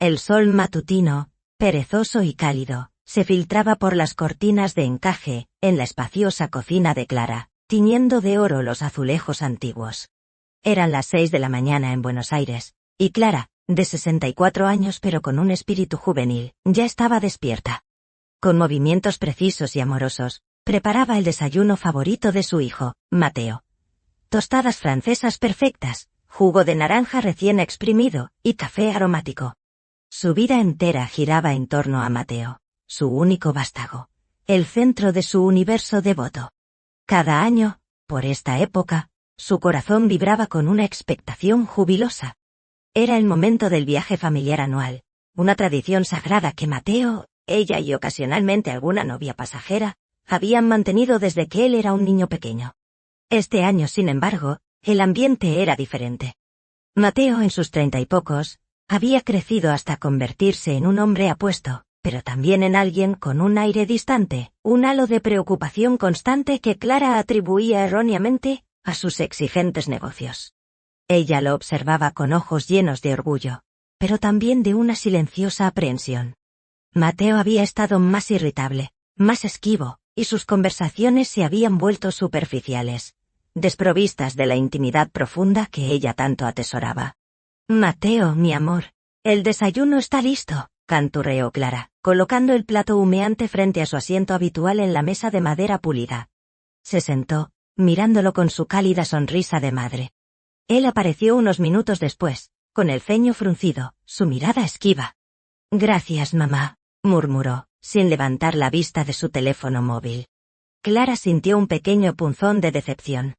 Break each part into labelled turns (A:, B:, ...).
A: El sol matutino, perezoso y cálido, se filtraba por las cortinas de encaje, en la espaciosa cocina de Clara, tiñendo de oro los azulejos antiguos. Eran las 6 de la mañana en Buenos Aires, y Clara, de 64 años pero con un espíritu juvenil, ya estaba despierta. Con movimientos precisos y amorosos, preparaba el desayuno favorito de su hijo, Mateo. Tostadas francesas perfectas, jugo de naranja recién exprimido, y café aromático. Su vida entera giraba en torno a Mateo, su único vástago, el centro de su universo devoto. Cada año, por esta época, su corazón vibraba con una expectación jubilosa. Era el momento del viaje familiar anual, una tradición sagrada que Mateo, ella y ocasionalmente alguna novia pasajera, habían mantenido desde que él era un niño pequeño. Este año, sin embargo, el ambiente era diferente. Mateo, en sus 30 y pocos, había crecido hasta convertirse en un hombre apuesto, pero también en alguien con un aire distante, un halo de preocupación constante que Clara atribuía erróneamente a sus exigentes negocios. Ella lo observaba con ojos llenos de orgullo, pero también de una silenciosa aprehensión. Mateo había estado más irritable, más esquivo, y sus conversaciones se habían vuelto superficiales, desprovistas de la intimidad profunda que ella tanto atesoraba. «Mateo, mi amor, el desayuno está listo», canturreó Clara, colocando el plato humeante frente a su asiento habitual en la mesa de madera pulida. Se sentó, mirándolo con su cálida sonrisa de madre. Él apareció unos minutos después, con el ceño fruncido, su mirada esquiva. «Gracias, mamá», murmuró, sin levantar la vista de su teléfono móvil. Clara sintió un pequeño punzón de decepción.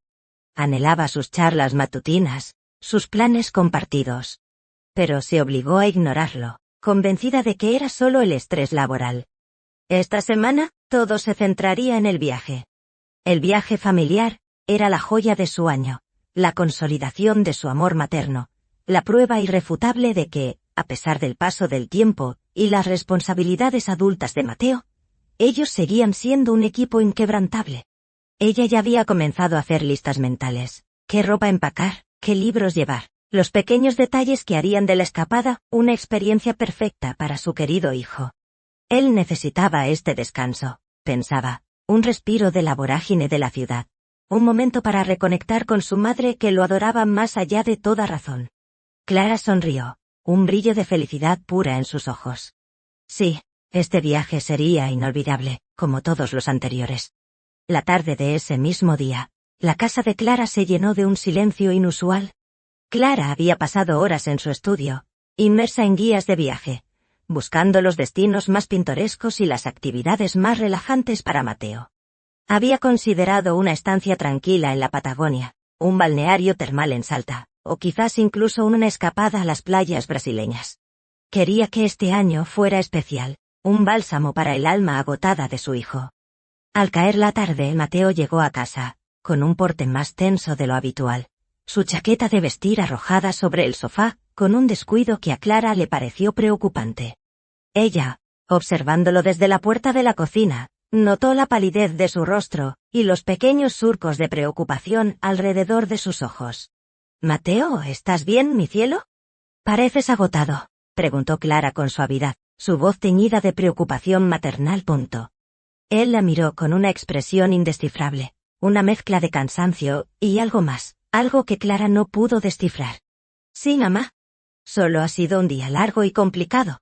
A: Anhelaba sus charlas matutinas, sus planes compartidos. Pero se obligó a ignorarlo, convencida de que era solo el estrés laboral. Esta semana, todo se centraría en el viaje. El viaje familiar era la joya de su año, la consolidación de su amor materno, la prueba irrefutable de que, a pesar del paso del tiempo y las responsabilidades adultas de Mateo, ellos seguían siendo un equipo inquebrantable. Ella ya había comenzado a hacer listas mentales. ¿Qué ropa empacar? ¿Qué libros llevar? Los pequeños detalles que harían de la escapada una experiencia perfecta para su querido hijo. Él necesitaba este descanso, pensaba, un respiro de la vorágine de la ciudad, un momento para reconectar con su madre que lo adoraba más allá de toda razón. Clara sonrió, un brillo de felicidad pura en sus ojos. Sí, este viaje sería inolvidable, como todos los anteriores. La tarde de ese mismo día, la casa de Clara se llenó de un silencio inusual. Clara había pasado horas en su estudio, inmersa en guías de viaje, buscando los destinos más pintorescos y las actividades más relajantes para Mateo. Había considerado una estancia tranquila en la Patagonia, un balneario termal en Salta, o quizás incluso una escapada a las playas brasileñas. Quería que este año fuera especial, un bálsamo para el alma agotada de su hijo. Al caer la tarde, Mateo llegó a casa, con un porte más tenso de lo habitual, su chaqueta de vestir arrojada sobre el sofá, con un descuido que a Clara le pareció preocupante. Ella, observándolo desde la puerta de la cocina, notó la palidez de su rostro, y los pequeños surcos de preocupación alrededor de sus ojos. «Mateo, ¿estás bien, mi cielo?» «Pareces agotado», preguntó Clara con suavidad, su voz teñida de preocupación maternal. Él la miró con una expresión indescifrable, una mezcla de cansancio, y algo más, algo que Clara no pudo descifrar. «Sí, mamá. Solo ha sido un día largo y complicado.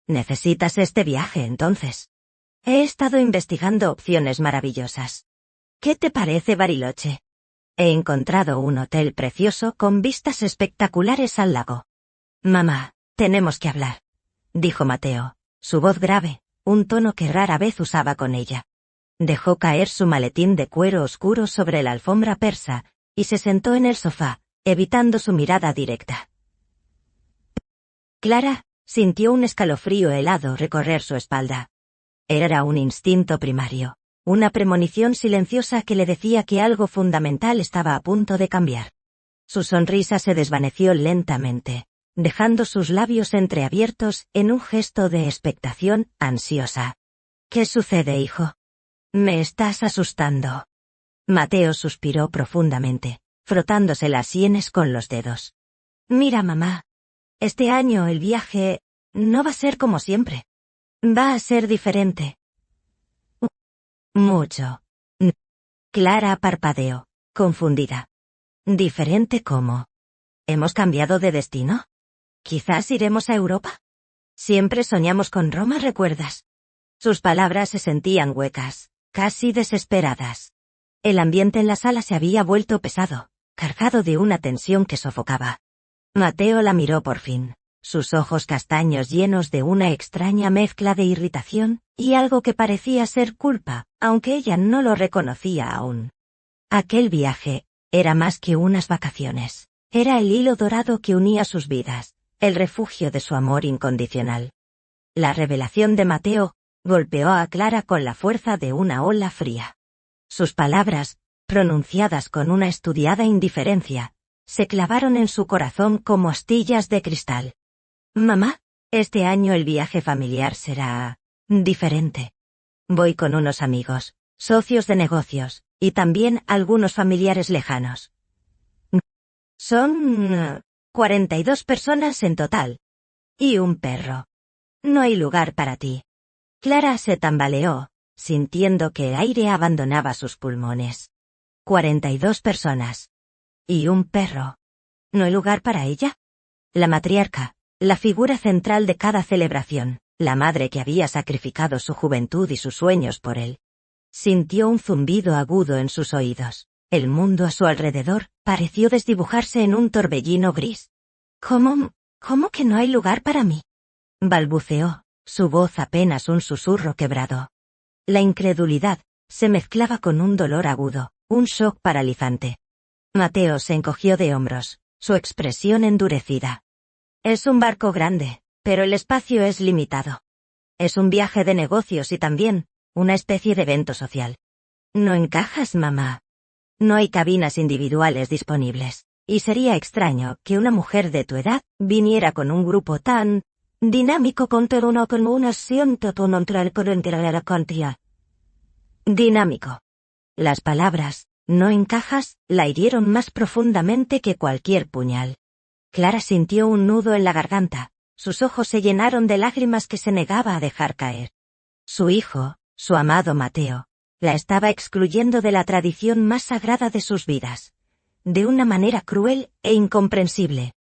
A: Necesitas este viaje, entonces. He estado investigando opciones maravillosas. ¿Qué te parece Bariloche? He encontrado un hotel precioso con vistas espectaculares al lago». «Mamá, tenemos que hablar», dijo Mateo, su voz grave, un tono que rara vez usaba con ella. Dejó caer su maletín de cuero oscuro sobre la alfombra persa, y se sentó en el sofá, evitando su mirada directa. Clara sintió un escalofrío helado recorrer su espalda. Era un instinto primario, una premonición silenciosa que le decía que algo fundamental estaba a punto de cambiar. Su sonrisa se desvaneció lentamente, dejando sus labios entreabiertos en un gesto de expectación ansiosa. «¿Qué sucede, hijo? Me estás asustando». Mateo suspiró profundamente, frotándose las sienes con los dedos. «Mira, mamá. Este año el viaje No va a ser como siempre. Va a ser diferente. Mucho. Clara parpadeó, confundida. ¿Diferente cómo? ¿Hemos cambiado de destino? ¿Quizás iremos a Europa? Siempre soñamos con Roma, ¿recuerdas? Sus palabras se sentían huecas, casi desesperadas. El ambiente en la sala se había vuelto pesado, cargado de una tensión que sofocaba. Mateo la miró por fin, sus ojos castaños llenos de una extraña mezcla de irritación y algo que parecía ser culpa, aunque ella no lo reconocía aún. Aquel viaje era más que unas vacaciones. Era el hilo dorado que unía sus vidas, el refugio de su amor incondicional. La revelación de Mateo golpeó a Clara con la fuerza de una ola fría. Sus palabras, pronunciadas con una estudiada indiferencia, se clavaron en su corazón como astillas de cristal. Mamá, este año el viaje familiar será diferente. Voy con unos amigos, socios de negocios, y también algunos familiares lejanos. Son 42 personas en total. Y un perro. No hay lugar para ti. Clara se tambaleó, sintiendo que el aire abandonaba sus pulmones. 42 personas. Y un perro. ¿No hay lugar para ella? La matriarca, la figura central de cada celebración, la madre que había sacrificado su juventud y sus sueños por él. Sintió un zumbido agudo en sus oídos. El mundo a su alrededor pareció desdibujarse en un torbellino gris. ¿Cómo que no hay lugar para mí? Balbuceó, su voz apenas un susurro quebrado. La incredulidad se mezclaba con un dolor agudo, un shock paralizante. Mateo se encogió de hombros, su expresión endurecida. Es un barco grande, pero el espacio es limitado. Es un viaje de negocios y también una especie de evento social. No encajas, mamá. No hay cabinas individuales disponibles, y sería extraño que una mujer de tu edad viniera con un grupo tan dinámico con un asiento dinámico. Las palabras, no encajas, la hirieron más profundamente que cualquier puñal. Clara sintió un nudo en la garganta, sus ojos se llenaron de lágrimas que se negaba a dejar caer. Su hijo, su amado Mateo, la estaba excluyendo de la tradición más sagrada de sus vidas. De una manera cruel e incomprensible.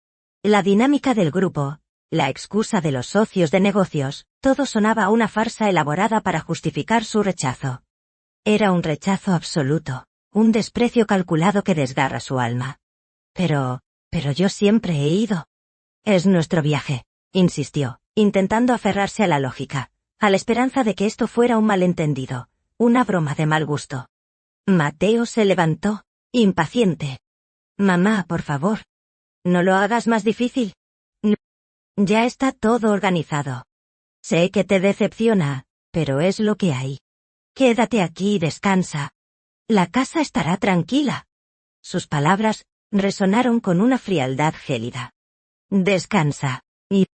A: La dinámica del grupo, la excusa de los socios de negocios, todo sonaba a una farsa elaborada para justificar su rechazo. Era un rechazo absoluto, un desprecio calculado que desgarra su alma. Pero yo siempre he ido. Es nuestro viaje, insistió, intentando aferrarse a la lógica, a la esperanza de que esto fuera un malentendido. Una broma de mal gusto. Mateo se levantó, impaciente. Mamá, por favor. No lo hagas más difícil. No. Ya está todo organizado. Sé que te decepciona, pero es lo que hay. Quédate aquí y descansa. La casa estará tranquila. Sus palabras resonaron con una frialdad gélida. Descansa. Y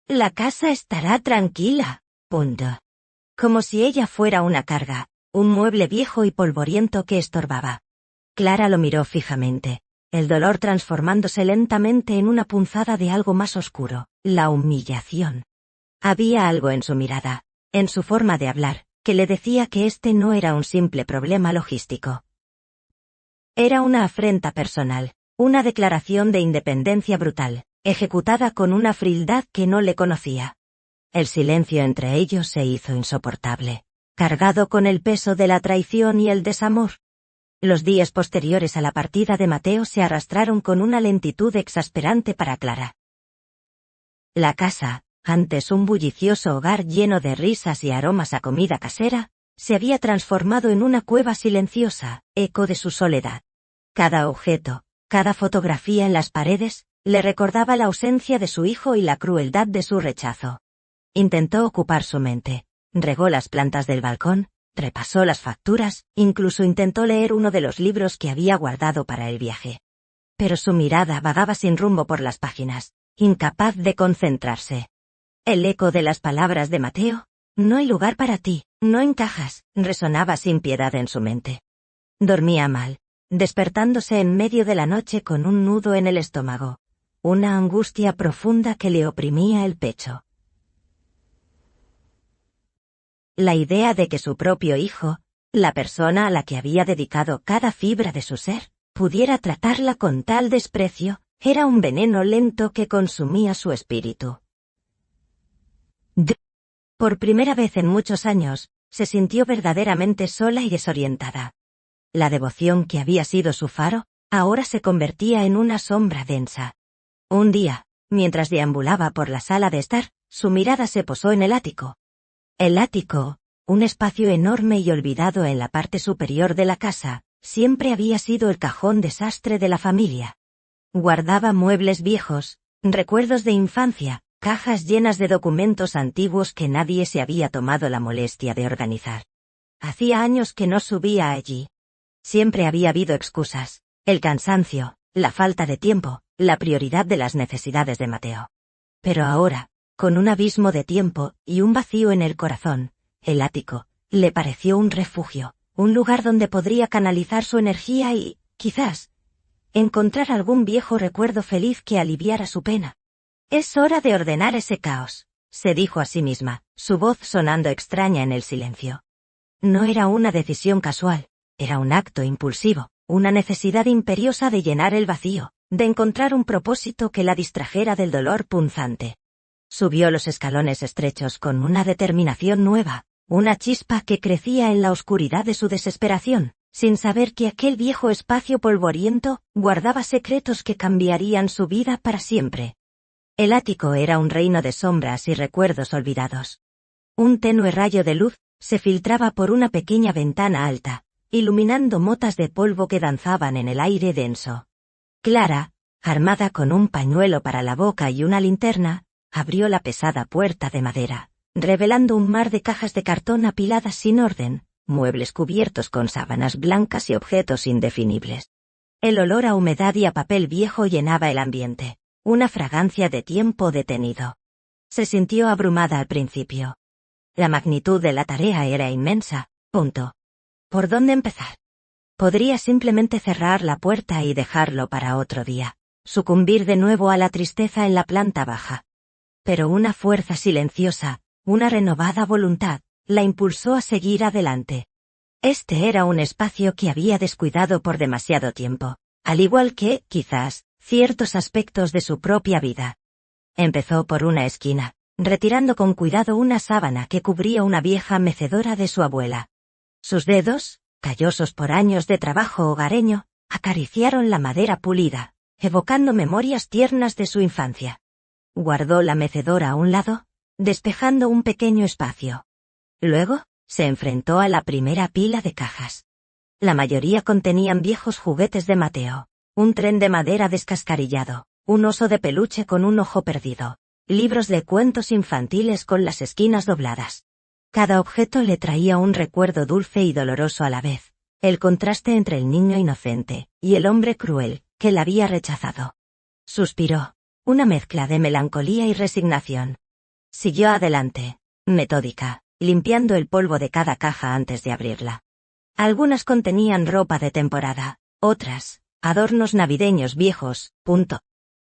A: la casa estará tranquila. Punto. Como si ella fuera una carga, un mueble viejo y polvoriento que estorbaba. Clara lo miró fijamente, el dolor transformándose lentamente en una punzada de algo más oscuro, la humillación. Había algo en su mirada, en su forma de hablar, que le decía que este no era un simple problema logístico. Era una afrenta personal, una declaración de independencia brutal, ejecutada con una frialdad que no le conocía. El silencio entre ellos se hizo insoportable, cargado con el peso de la traición y el desamor. Los días posteriores a la partida de Mateo se arrastraron con una lentitud exasperante para Clara. La casa, antes un bullicioso hogar lleno de risas y aromas a comida casera, se había transformado en una cueva silenciosa, eco de su soledad. Cada objeto, cada fotografía en las paredes, le recordaba la ausencia de su hijo y la crueldad de su rechazo. Intentó ocupar su mente, regó las plantas del balcón, repasó las facturas, incluso intentó leer uno de los libros que había guardado para el viaje. Pero su mirada vagaba sin rumbo por las páginas, incapaz de concentrarse. El eco de las palabras de Mateo, no hay lugar para ti, no encajas, resonaba sin piedad en su mente. Dormía mal, despertándose en medio de la noche con un nudo en el estómago, una angustia profunda que le oprimía el pecho. La idea de que su propio hijo, la persona a la que había dedicado cada fibra de su ser, pudiera tratarla con tal desprecio, era un veneno lento que consumía su espíritu. Por primera vez en muchos años, se sintió verdaderamente sola y desorientada. La devoción que había sido su faro, ahora se convertía en una sombra densa. Un día, mientras deambulaba por la sala de estar, su mirada se posó en el ático. El ático, un espacio enorme y olvidado en la parte superior de la casa, siempre había sido el cajón desastre de la familia. Guardaba muebles viejos, recuerdos de infancia, cajas llenas de documentos antiguos que nadie se había tomado la molestia de organizar. Hacía años que no subía allí. Siempre había habido excusas: el cansancio, la falta de tiempo, la prioridad de las necesidades de Mateo. Pero ahora, con un abismo de tiempo y un vacío en el corazón, el ático le pareció un refugio, un lugar donde podría canalizar su energía y, quizás, encontrar algún viejo recuerdo feliz que aliviara su pena. «Es hora de ordenar ese caos», se dijo a sí misma, su voz sonando extraña en el silencio. No era una decisión casual, era un acto impulsivo, una necesidad imperiosa de llenar el vacío, de encontrar un propósito que la distrajera del dolor punzante. Subió los escalones estrechos con una determinación nueva, una chispa que crecía en la oscuridad de su desesperación, sin saber que aquel viejo espacio polvoriento guardaba secretos que cambiarían su vida para siempre. El ático era un reino de sombras y recuerdos olvidados. Un tenue rayo de luz se filtraba por una pequeña ventana alta, iluminando motas de polvo que danzaban en el aire denso. Clara, armada con un pañuelo para la boca y una linterna, abrió la pesada puerta de madera, revelando un mar de cajas de cartón apiladas sin orden, muebles cubiertos con sábanas blancas y objetos indefinibles. El olor a humedad y a papel viejo llenaba el ambiente, una fragancia de tiempo detenido. Se sintió abrumada al principio. La magnitud de la tarea era inmensa. ¿Por dónde empezar? Podría simplemente cerrar la puerta y dejarlo para otro día, sucumbir de nuevo a la tristeza en la planta baja. Pero una fuerza silenciosa, una renovada voluntad, la impulsó a seguir adelante. Este era un espacio que había descuidado por demasiado tiempo, al igual que, quizás, ciertos aspectos de su propia vida. Empezó por una esquina, retirando con cuidado una sábana que cubría una vieja mecedora de su abuela. Sus dedos, callosos por años de trabajo hogareño, acariciaron la madera pulida, evocando memorias tiernas de su infancia. Guardó la mecedora a un lado, despejando un pequeño espacio. Luego, se enfrentó a la primera pila de cajas. La mayoría contenían viejos juguetes de Mateo, un tren de madera descascarillado, un oso de peluche con un ojo perdido, libros de cuentos infantiles con las esquinas dobladas. Cada objeto le traía un recuerdo dulce y doloroso a la vez, el contraste entre el niño inocente y el hombre cruel, que la había rechazado. Suspiró, una mezcla de melancolía y resignación. Siguió adelante, metódica, limpiando el polvo de cada caja antes de abrirla. Algunas contenían ropa de temporada, otras, adornos navideños viejos.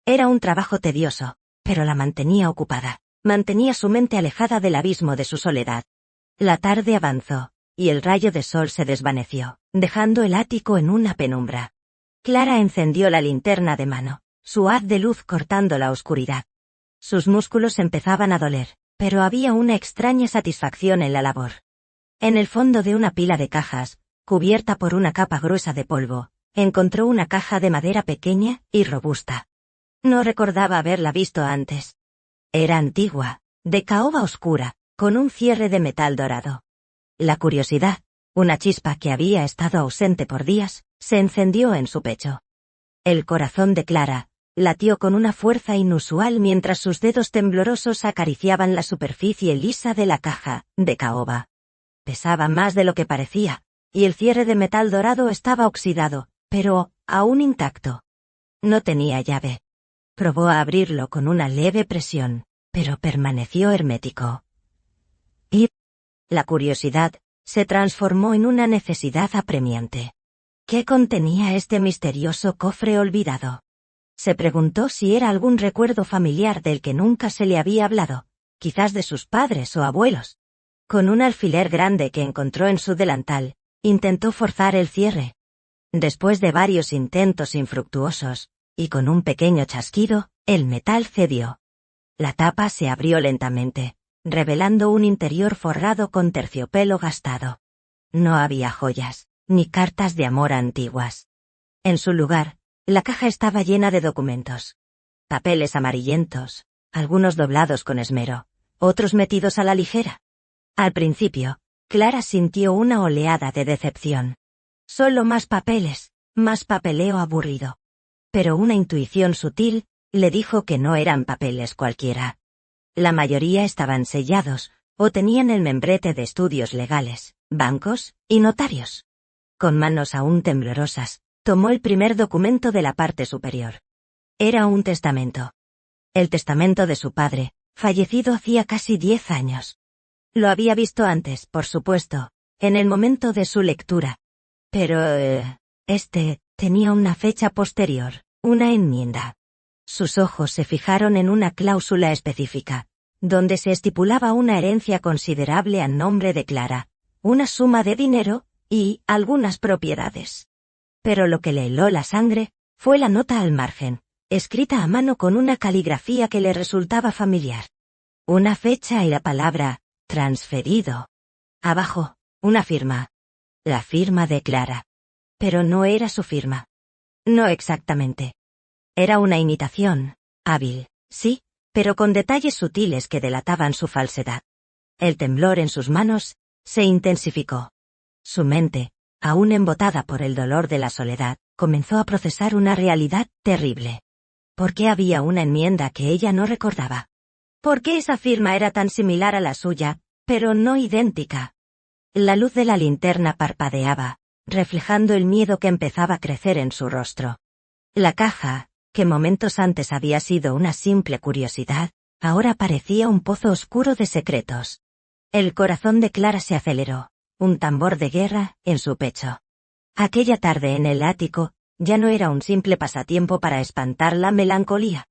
A: Era un trabajo tedioso, pero la mantenía ocupada, mantenía su mente alejada del abismo de su soledad. La tarde avanzó, y el rayo de sol se desvaneció, dejando el ático en una penumbra. Clara encendió la linterna de mano, su haz de luz cortando la oscuridad. Sus músculos empezaban a doler, pero había una extraña satisfacción en la labor. En el fondo de una pila de cajas, cubierta por una capa gruesa de polvo, encontró una caja de madera pequeña y robusta. No recordaba haberla visto antes. Era antigua, de caoba oscura, con un cierre de metal dorado. La curiosidad, una chispa que había estado ausente por días, se encendió en su pecho. El corazón de Clara latió con una fuerza inusual mientras sus dedos temblorosos acariciaban la superficie lisa de la caja de caoba. Pesaba más de lo que parecía, y el cierre de metal dorado estaba oxidado, pero aún intacto. No tenía llave. Probó a abrirlo con una leve presión, pero permaneció hermético. Y la curiosidad se transformó en una necesidad apremiante. ¿Qué contenía este misterioso cofre olvidado? Se preguntó si era algún recuerdo familiar del que nunca se le había hablado, quizás de sus padres o abuelos. Con un alfiler grande que encontró en su delantal, intentó forzar el cierre. Después de varios intentos infructuosos, y con un pequeño chasquido, el metal cedió. La tapa se abrió lentamente, revelando un interior forrado con terciopelo gastado. No había joyas, ni cartas de amor antiguas. En su lugar, la caja estaba llena de documentos. Papeles amarillentos, algunos doblados con esmero, otros metidos a la ligera. Al principio, Clara sintió una oleada de decepción. Solo más papeles, más papeleo aburrido. Pero una intuición sutil le dijo que no eran papeles cualquiera. La mayoría estaban sellados, o tenían el membrete de estudios legales, bancos y notarios. Con manos aún temblorosas, tomó el primer documento de la parte superior. Era un testamento. El testamento de su padre, fallecido hacía casi 10 años. Lo había visto antes, por supuesto, en el momento de su lectura. Pero, tenía una fecha posterior, una enmienda. Sus ojos se fijaron en una cláusula específica, donde se estipulaba una herencia considerable a nombre de Clara, una suma de dinero, y algunas propiedades. Pero lo que le heló la sangre, fue la nota al margen, escrita a mano con una caligrafía que le resultaba familiar. Una fecha y la palabra, transferido. Abajo, una firma. La firma de Clara. Pero no era su firma. No exactamente. Era una imitación, hábil, sí, pero con detalles sutiles que delataban su falsedad. El temblor en sus manos se intensificó. Su mente, aún embotada por el dolor de la soledad, comenzó a procesar una realidad terrible. ¿Por qué había una enmienda que ella no recordaba? ¿Por qué esa firma era tan similar a la suya, pero no idéntica? La luz de la linterna parpadeaba, reflejando el miedo que empezaba a crecer en su rostro. La caja, que momentos antes había sido una simple curiosidad, ahora parecía un pozo oscuro de secretos. El corazón de Clara se aceleró, un tambor de guerra en su pecho. Aquella tarde en el ático, ya no era un simple pasatiempo para espantar la melancolía.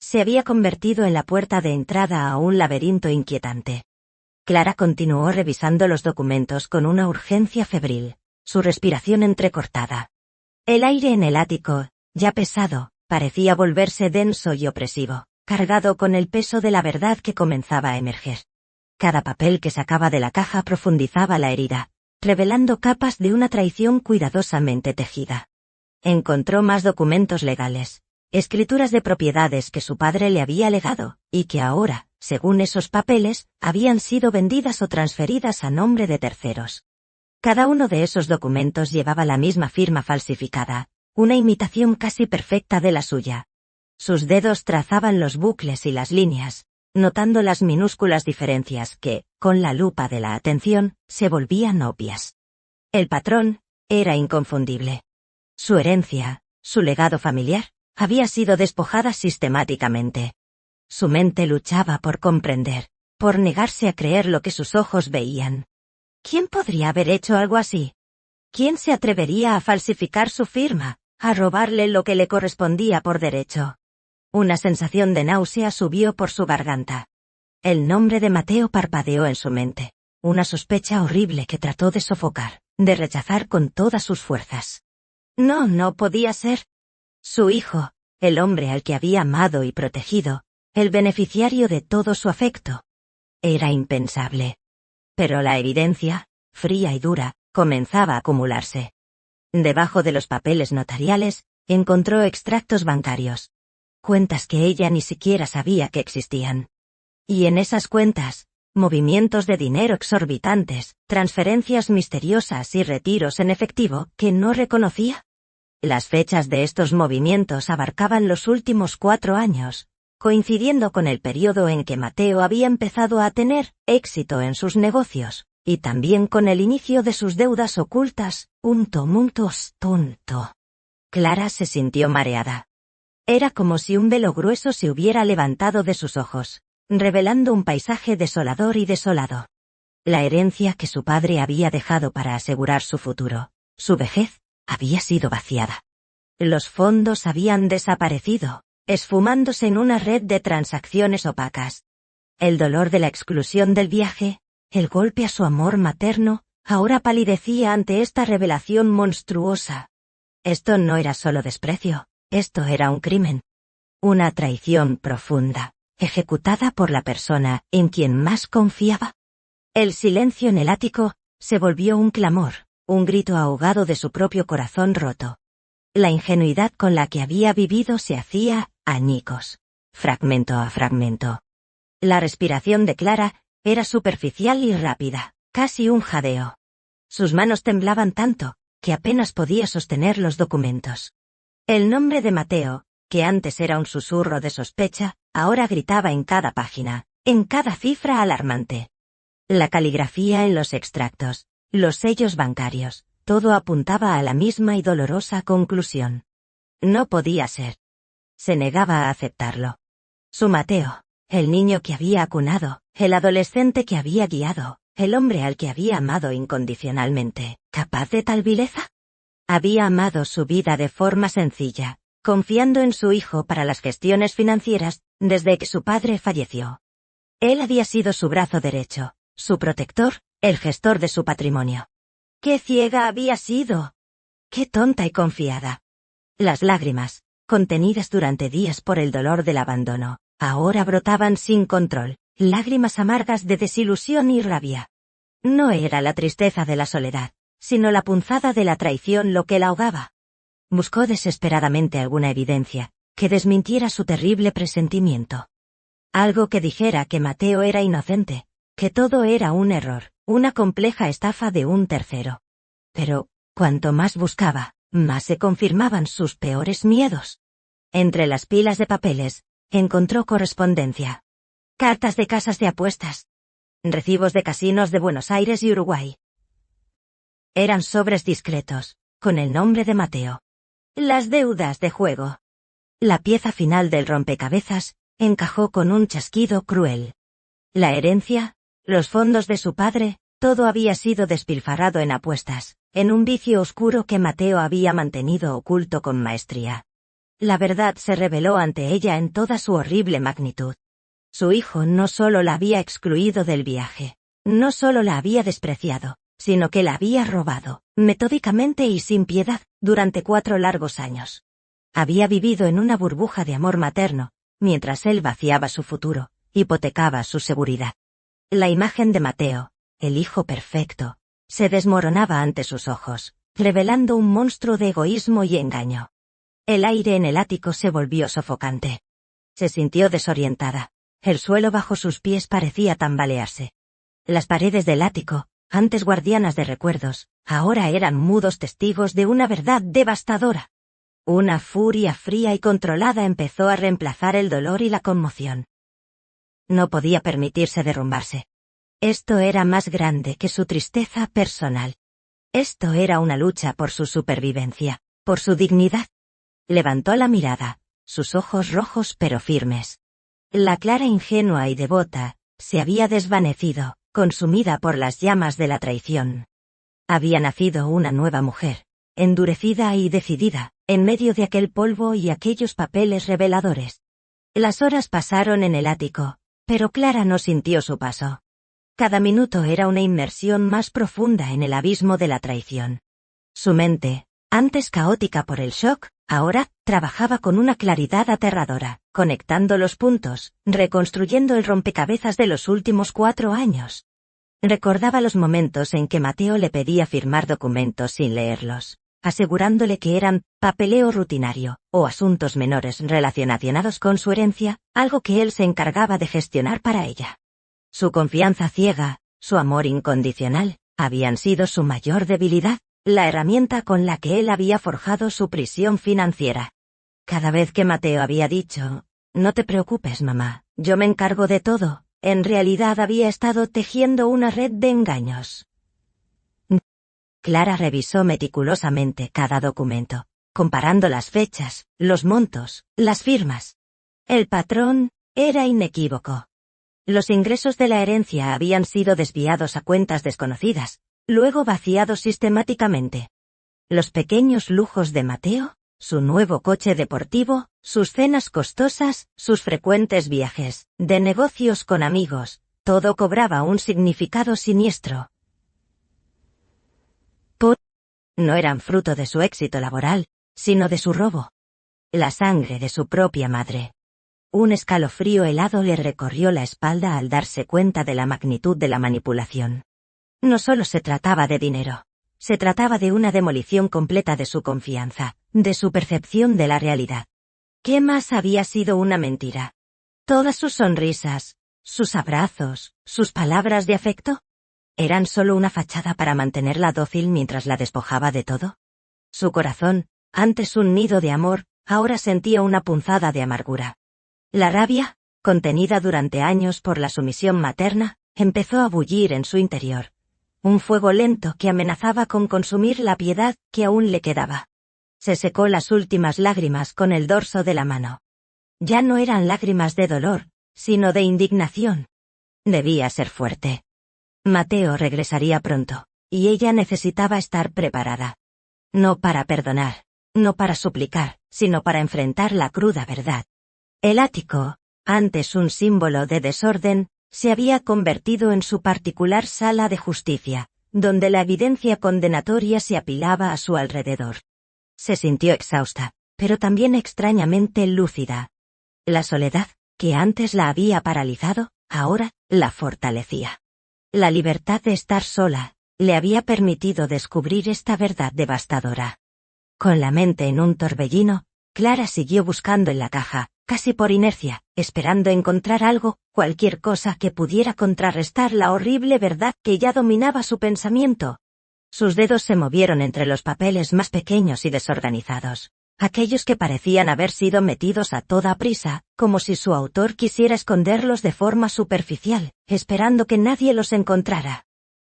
A: Se había convertido en la puerta de entrada a un laberinto inquietante. Clara continuó revisando los documentos con una urgencia febril, su respiración entrecortada. El aire en el ático, ya pesado, parecía volverse denso y opresivo, cargado con el peso de la verdad que comenzaba a emerger. Cada papel que sacaba de la caja profundizaba la herida, revelando capas de una traición cuidadosamente tejida. Encontró más documentos legales, escrituras de propiedades que su padre le había legado, y que ahora, según esos papeles, habían sido vendidas o transferidas a nombre de terceros. Cada uno de esos documentos llevaba la misma firma falsificada, una imitación casi perfecta de la suya. Sus dedos trazaban los bucles y las líneas, notando las minúsculas diferencias que, con la lupa de la atención, se volvían obvias. El patrón era inconfundible. Su herencia, su legado familiar, había sido despojada sistemáticamente. Su mente luchaba por comprender, por negarse a creer lo que sus ojos veían. ¿Quién podría haber hecho algo así? ¿Quién se atrevería a falsificar su firma, a robarle lo que le correspondía por derecho? Una sensación de náusea subió por su garganta. El nombre de Mateo parpadeó en su mente, una sospecha horrible que trató de sofocar, de rechazar con todas sus fuerzas. No podía ser. Su hijo, el hombre al que había amado y protegido, el beneficiario de todo su afecto. Era impensable. Pero la evidencia, fría y dura, comenzaba a acumularse. Debajo de los papeles notariales, encontró extractos bancarios. Cuentas que ella ni siquiera sabía que existían. Y en esas cuentas, movimientos de dinero exorbitantes, transferencias misteriosas y retiros en efectivo que no reconocía. Las fechas de estos movimientos abarcaban los últimos 4 años, coincidiendo con el periodo en que Mateo había empezado a tener éxito en sus negocios, y también con el inicio de sus deudas ocultas, tonto. Clara se sintió mareada. Era como si un velo grueso se hubiera levantado de sus ojos, revelando un paisaje desolador y desolado. La herencia que su padre había dejado para asegurar su futuro, su vejez, había sido vaciada. Los fondos habían desaparecido, esfumándose en una red de transacciones opacas. El dolor de la exclusión del viaje, el golpe a su amor materno, ahora palidecía ante esta revelación monstruosa. Esto no era solo desprecio, esto era un crimen. Una traición profunda, ejecutada por la persona en quien más confiaba. El silencio en el ático se volvió un clamor, un grito ahogado de su propio corazón roto. La ingenuidad con la que había vivido se hacía añicos, fragmento a fragmento. La respiración de Clara era superficial y rápida, casi un jadeo. Sus manos temblaban tanto, que apenas podía sostener los documentos. El nombre de Mateo, que antes era un susurro de sospecha, ahora gritaba en cada página, en cada cifra alarmante. La caligrafía en los extractos, los sellos bancarios, todo apuntaba a la misma y dolorosa conclusión. No podía ser. Se negaba a aceptarlo. Su Mateo, el niño que había acunado, el adolescente que había guiado, el hombre al que había amado incondicionalmente, ¿capaz de tal vileza? Había amado su vida de forma sencilla, confiando en su hijo para las gestiones financieras, desde que su padre falleció. Él había sido su brazo derecho, su protector, el gestor de su patrimonio. ¡Qué ciega había sido! ¡Qué tonta y confiada! Las lágrimas, contenidas durante días por el dolor del abandono, ahora brotaban sin control, lágrimas amargas de desilusión y rabia. No era la tristeza de la soledad, sino la punzada de la traición lo que la ahogaba. Buscó desesperadamente alguna evidencia que desmintiera su terrible presentimiento. Algo que dijera que Mateo era inocente, que todo era un error, una compleja estafa de un tercero. Pero, cuanto más buscaba, más se confirmaban sus peores miedos. Entre las pilas de papeles, encontró correspondencia. Cartas de casas de apuestas. Recibos de casinos de Buenos Aires y Uruguay. Eran sobres discretos, con el nombre de Mateo. Las deudas de juego. La pieza final del rompecabezas encajó con un chasquido cruel. La herencia, los fondos de su padre, todo había sido despilfarrado en apuestas, en un vicio oscuro que Mateo había mantenido oculto con maestría. La verdad se reveló ante ella en toda su horrible magnitud. Su hijo no solo la había excluido del viaje, no solo la había despreciado, sino que la había robado, metódicamente y sin piedad, durante 4 largos años. Había vivido en una burbuja de amor materno, mientras él vaciaba su futuro, hipotecaba su seguridad. La imagen de Mateo, el hijo perfecto, se desmoronaba ante sus ojos, revelando un monstruo de egoísmo y engaño. El aire en el ático se volvió sofocante. Se sintió desorientada. El suelo bajo sus pies parecía tambalearse. Las paredes del ático, antes guardianas de recuerdos, ahora eran mudos testigos de una verdad devastadora. Una furia fría y controlada empezó a reemplazar el dolor y la conmoción. No podía permitirse derrumbarse. Esto era más grande que su tristeza personal. Esto era una lucha por su supervivencia, por su dignidad. Levantó la mirada, sus ojos rojos pero firmes. La Clara ingenua y devota se había desvanecido, consumida por las llamas de la traición. Había nacido una nueva mujer, endurecida y decidida, en medio de aquel polvo y aquellos papeles reveladores. Las horas pasaron en el ático, pero Clara no sintió su paso. Cada minuto era una inmersión más profunda en el abismo de la traición. Su mente, antes caótica por el shock, ahora trabajaba con una claridad aterradora, conectando los puntos, reconstruyendo el rompecabezas de los últimos 4 años. Recordaba los momentos en que Mateo le pedía firmar documentos sin leerlos, asegurándole que eran papeleo rutinario, o asuntos menores relacionados con su herencia, algo que él se encargaba de gestionar para ella. Su confianza ciega, su amor incondicional, habían sido su mayor debilidad, la herramienta con la que él había forjado su prisión financiera. Cada vez que Mateo había dicho, «No te preocupes, mamá, yo me encargo de todo», en realidad había estado tejiendo una red de engaños. Clara revisó meticulosamente cada documento, comparando las fechas, los montos, las firmas. El patrón era inequívoco. Los ingresos de la herencia habían sido desviados a cuentas desconocidas, luego vaciados sistemáticamente. Los pequeños lujos de Mateo, su nuevo coche deportivo, sus cenas costosas, sus frecuentes viajes, de negocios con amigos, todo cobraba un significado siniestro. No eran fruto de su éxito laboral, sino de su robo. La sangre de su propia madre. Un escalofrío helado le recorrió la espalda al darse cuenta de la magnitud de la manipulación. No solo se trataba de dinero. Se trataba de una demolición completa de su confianza, de su percepción de la realidad. ¿Qué más había sido una mentira? Todas sus sonrisas, sus abrazos, sus palabras de afecto, ¿eran solo una fachada para mantenerla dócil mientras la despojaba de todo? Su corazón, antes un nido de amor, ahora sentía una punzada de amargura. La rabia, contenida durante años por la sumisión materna, empezó a bullir en su interior. Un fuego lento que amenazaba con consumir la piedad que aún le quedaba. Se secó las últimas lágrimas con el dorso de la mano. Ya no eran lágrimas de dolor, sino de indignación. Debía ser fuerte. Mateo regresaría pronto, y ella necesitaba estar preparada. No para perdonar, no para suplicar, sino para enfrentar la cruda verdad. El ático, antes un símbolo de desorden, se había convertido en su particular sala de justicia, donde la evidencia condenatoria se apilaba a su alrededor. Se sintió exhausta, pero también extrañamente lúcida. La soledad, que antes la había paralizado, ahora la fortalecía. La libertad de estar sola le había permitido descubrir esta verdad devastadora. Con la mente en un torbellino, Clara siguió buscando en la caja, casi por inercia, esperando encontrar algo, cualquier cosa que pudiera contrarrestar la horrible verdad que ya dominaba su pensamiento. Sus dedos se movieron entre los papeles más pequeños y desorganizados, aquellos que parecían haber sido metidos a toda prisa, como si su autor quisiera esconderlos de forma superficial, esperando que nadie los encontrara.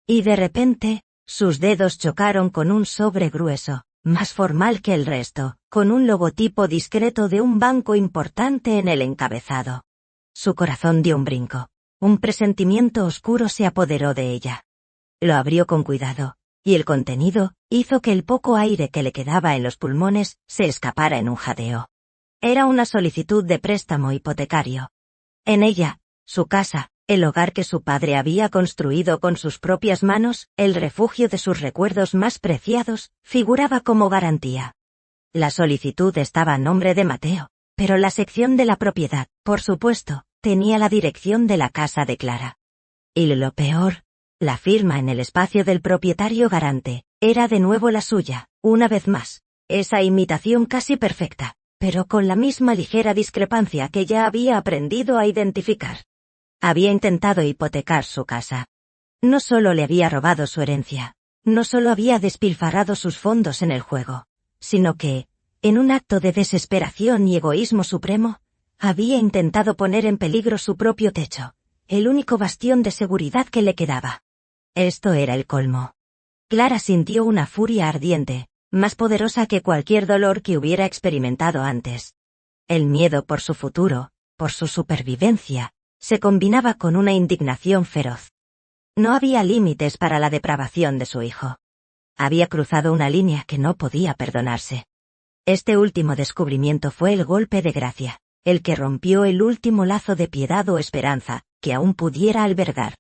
A: Y de repente, sus dedos chocaron con un sobre grueso, más formal que el resto, con un logotipo discreto de un banco importante en el encabezado. Su corazón dio un brinco. Un presentimiento oscuro se apoderó de ella. Lo abrió con cuidado, y el contenido hizo que el poco aire que le quedaba en los pulmones se escapara en un jadeo. Era una solicitud de préstamo hipotecario. En ella, su casa, el hogar que su padre había construido con sus propias manos, el refugio de sus recuerdos más preciados, figuraba como garantía. La solicitud estaba a nombre de Mateo, pero la sección de la propiedad, por supuesto, tenía la dirección de la casa de Clara. Y lo peor, la firma en el espacio del propietario garante, era de nuevo la suya, una vez más, esa imitación casi perfecta, pero con la misma ligera discrepancia que ya había aprendido a identificar. Había intentado hipotecar su casa. No solo le había robado su herencia, no solo había despilfarrado sus fondos en el juego, sino que, en un acto de desesperación y egoísmo supremo, había intentado poner en peligro su propio techo, el único bastión de seguridad que le quedaba. Esto era el colmo. Clara sintió una furia ardiente, más poderosa que cualquier dolor que hubiera experimentado antes. El miedo por su futuro, por su supervivencia, se combinaba con una indignación feroz. No había límites para la depravación de su hijo. Había cruzado una línea que no podía perdonarse. Este último descubrimiento fue el golpe de gracia, el que rompió el último lazo de piedad o esperanza que aún pudiera albergar.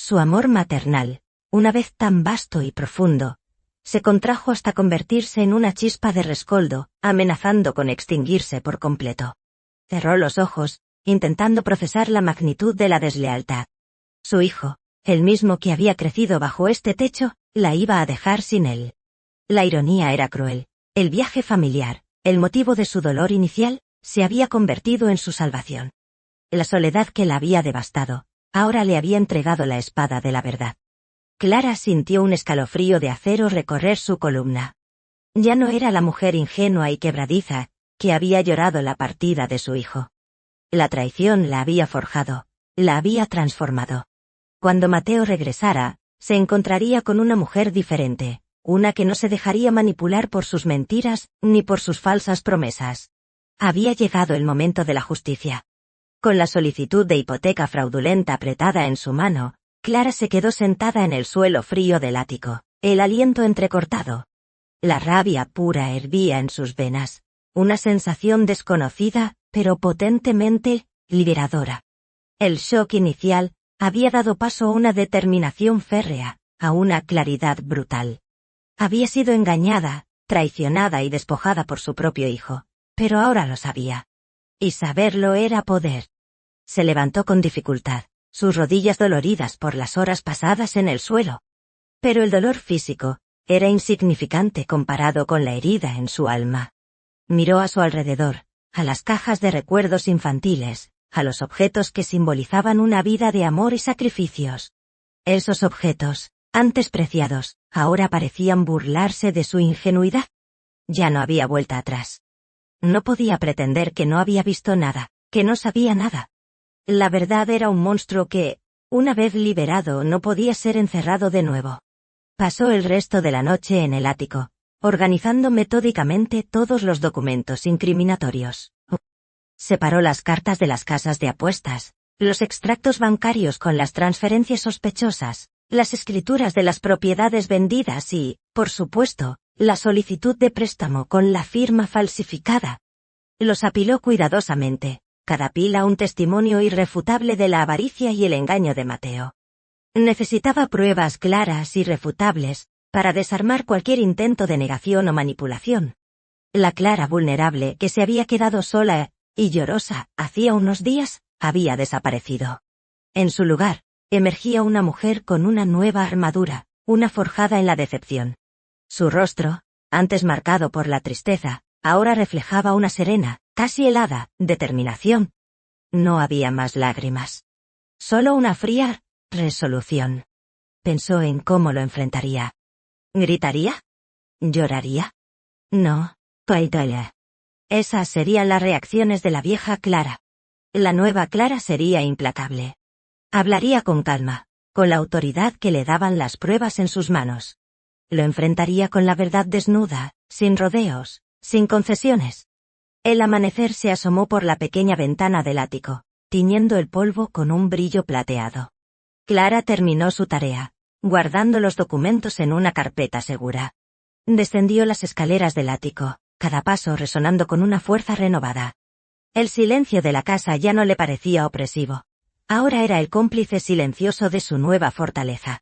A: Su amor maternal, una vez tan vasto y profundo, se contrajo hasta convertirse en una chispa de rescoldo, amenazando con extinguirse por completo. Cerró los ojos, intentando procesar la magnitud de la deslealtad. Su hijo, el mismo que había crecido bajo este techo, la iba a dejar sin él. La ironía era cruel. El viaje familiar, el motivo de su dolor inicial, se había convertido en su salvación. La soledad que la había devastado, ahora le había entregado la espada de la verdad. Clara sintió un escalofrío de acero recorrer su columna. Ya no era la mujer ingenua y quebradiza, que había llorado la partida de su hijo. La traición la había forjado, la había transformado. Cuando Mateo regresara, se encontraría con una mujer diferente, una que no se dejaría manipular por sus mentiras, ni por sus falsas promesas. Había llegado el momento de la justicia. Con la solicitud de hipoteca fraudulenta apretada en su mano, Clara se quedó sentada en el suelo frío del ático, el aliento entrecortado. La rabia pura hervía en sus venas, una sensación desconocida, pero potentemente liberadora. El shock inicial había dado paso a una determinación férrea, a una claridad brutal. Había sido engañada, traicionada y despojada por su propio hijo, pero ahora lo sabía. Y saberlo era poder. Se levantó con dificultad, sus rodillas doloridas por las horas pasadas en el suelo. Pero el dolor físico era insignificante comparado con la herida en su alma. Miró a su alrededor, a las cajas de recuerdos infantiles, a los objetos que simbolizaban una vida de amor y sacrificios. Esos objetos, antes preciados, ahora parecían burlarse de su ingenuidad. Ya no había vuelta atrás. No podía pretender que no había visto nada, que no sabía nada. La verdad era un monstruo que, una vez liberado, no podía ser encerrado de nuevo. Pasó el resto de la noche en el ático, organizando metódicamente todos los documentos incriminatorios. Separó las cartas de las casas de apuestas, los extractos bancarios con las transferencias sospechosas, las escrituras de las propiedades vendidas y, por supuesto, la solicitud de préstamo con la firma falsificada. Los apiló cuidadosamente, cada pila un testimonio irrefutable de la avaricia y el engaño de Mateo. Necesitaba pruebas claras y refutables, para desarmar cualquier intento de negación o manipulación. La Clara vulnerable que se había quedado sola y llorosa hacía unos días, había desaparecido. En su lugar, emergía una mujer con una nueva armadura, una forjada en la decepción. Su rostro, antes marcado por la tristeza, ahora reflejaba una serena, casi helada, determinación. No había más lágrimas. Solo una fría resolución. Pensó en cómo lo enfrentaría. ¿Gritaría? ¿Lloraría? No, toalla. Esas serían las reacciones de la vieja Clara. La nueva Clara sería implacable. Hablaría con calma, con la autoridad que le daban las pruebas en sus manos. Lo enfrentaría con la verdad desnuda, sin rodeos, sin concesiones. El amanecer se asomó por la pequeña ventana del ático, tiñendo el polvo con un brillo plateado. Clara terminó su tarea, guardando los documentos en una carpeta segura. Descendió las escaleras del ático, cada paso resonando con una fuerza renovada. El silencio de la casa ya no le parecía opresivo. Ahora era el cómplice silencioso de su nueva fortaleza.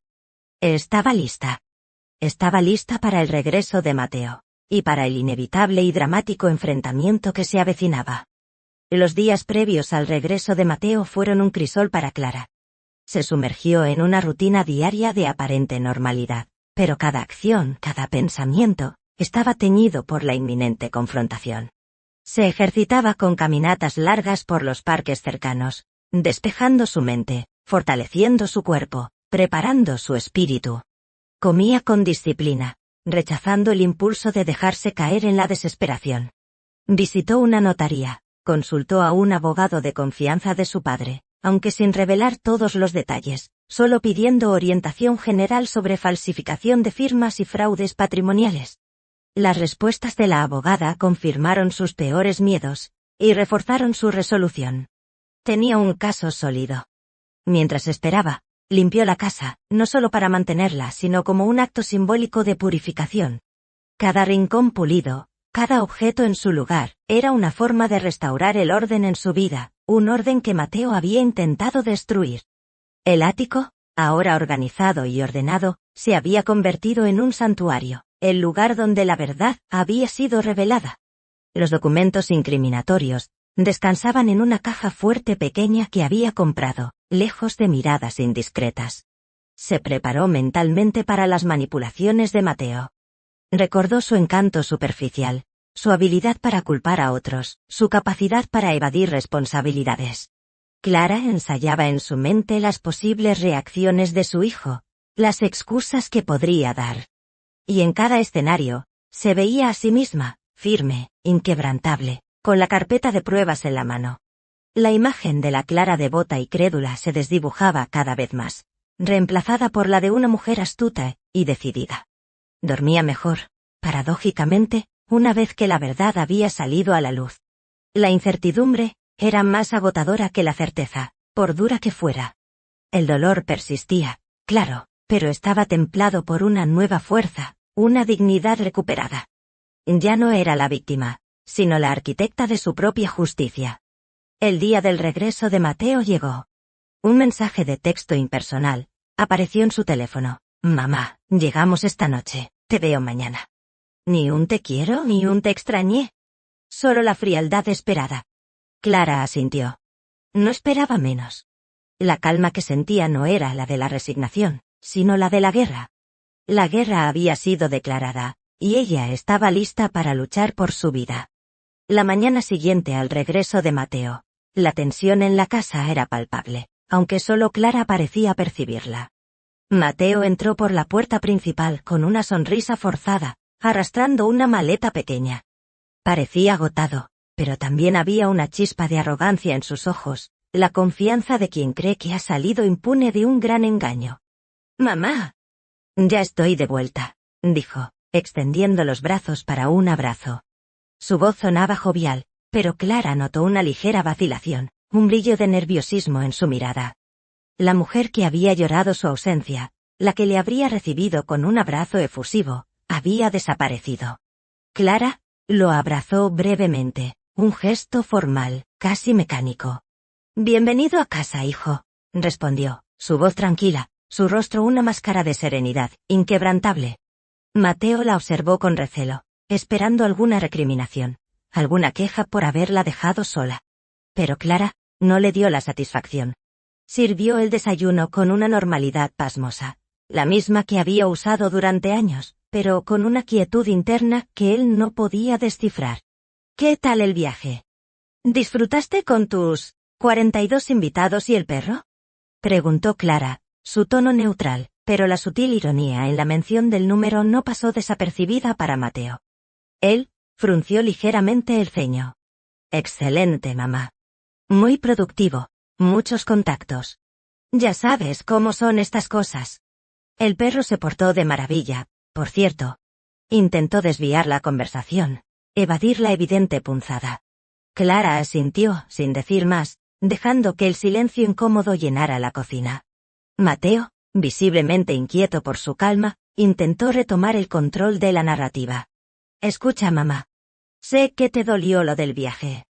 A: Estaba lista. Estaba lista para el regreso de Mateo, y para el inevitable y dramático enfrentamiento que se avecinaba. Los días previos al regreso de Mateo fueron un crisol para Clara. Se sumergió en una rutina diaria de aparente normalidad, pero cada acción, cada pensamiento, estaba teñido por la inminente confrontación. Se ejercitaba con caminatas largas por los parques cercanos, despejando su mente, fortaleciendo su cuerpo, preparando su espíritu. Comía con disciplina, rechazando el impulso de dejarse caer en la desesperación. Visitó una notaría, consultó a un abogado de confianza de su padre, aunque sin revelar todos los detalles, solo pidiendo orientación general sobre falsificación de firmas y fraudes patrimoniales. Las respuestas de la abogada confirmaron sus peores miedos, y reforzaron su resolución. Tenía un caso sólido. Mientras esperaba, limpió la casa, no solo para mantenerla, sino como un acto simbólico de purificación. Cada rincón pulido, cada objeto en su lugar, era una forma de restaurar el orden en su vida, un orden que Mateo había intentado destruir. El ático, ahora organizado y ordenado, se había convertido en un santuario, el lugar donde la verdad había sido revelada. Los documentos incriminatorios descansaban en una caja fuerte pequeña que había comprado, lejos de miradas indiscretas. Se preparó mentalmente para las manipulaciones de Mateo. Recordó su encanto superficial, su habilidad para culpar a otros, su capacidad para evadir responsabilidades. Clara ensayaba en su mente las posibles reacciones de su hijo, las excusas que podría dar. Y en cada escenario, se veía a sí misma, firme, inquebrantable, con la carpeta de pruebas en la mano. La imagen de la Clara devota y crédula se desdibujaba cada vez más, reemplazada por la de una mujer astuta y decidida. Dormía mejor, paradójicamente, una vez que la verdad había salido a la luz. La incertidumbre era más agotadora que la certeza, por dura que fuera. El dolor persistía, claro, pero estaba templado por una nueva fuerza, una dignidad recuperada. Ya no era la víctima, sino la arquitecta de su propia justicia. El día del regreso de Mateo llegó. Un mensaje de texto impersonal apareció en su teléfono. Mamá, llegamos esta noche, te veo mañana. Ni un te quiero ni un te extrañé. Solo la frialdad esperada. Clara asintió. No esperaba menos. La calma que sentía no era la de la resignación, sino la de la guerra. La guerra había sido declarada, y ella estaba lista para luchar por su vida. La mañana siguiente al regreso de Mateo, la tensión en la casa era palpable, aunque solo Clara parecía percibirla. Mateo entró por la puerta principal con una sonrisa forzada, arrastrando una maleta pequeña. Parecía agotado, pero también había una chispa de arrogancia en sus ojos, la confianza de quien cree que ha salido impune de un gran engaño. «Mamá». «Ya estoy de vuelta», dijo, extendiendo los brazos para un abrazo. Su voz sonaba jovial, pero Clara notó una ligera vacilación, un brillo de nerviosismo en su mirada. La mujer que había llorado su ausencia, la que le habría recibido con un abrazo efusivo, había desaparecido. Clara lo abrazó brevemente, un gesto formal, casi mecánico. «Bienvenido a casa, hijo», respondió, su voz tranquila, su rostro una máscara de serenidad, inquebrantable. Mateo la observó con recelo, esperando alguna recriminación, alguna queja por haberla dejado sola. Pero Clara no le dio la satisfacción. Sirvió el desayuno con una normalidad pasmosa, la misma que había usado durante años, pero con una quietud interna que él no podía descifrar. «¿Qué tal el viaje? ¿Disfrutaste con tus 42 invitados y el perro?», preguntó Clara, su tono neutral, pero la sutil ironía en la mención del número no pasó desapercibida para Mateo. Él frunció ligeramente el ceño. «Excelente, mamá. Muy productivo, muchos contactos. Ya sabes cómo son estas cosas». El perro se portó de maravilla, por cierto. Intentó desviar la conversación, evadir la evidente punzada. Clara asintió, sin decir más, dejando que el silencio incómodo llenara la cocina. Mateo, visiblemente inquieto por su calma, intentó retomar el control de la narrativa. «Escucha, mamá. Sé que te dolió lo del viaje.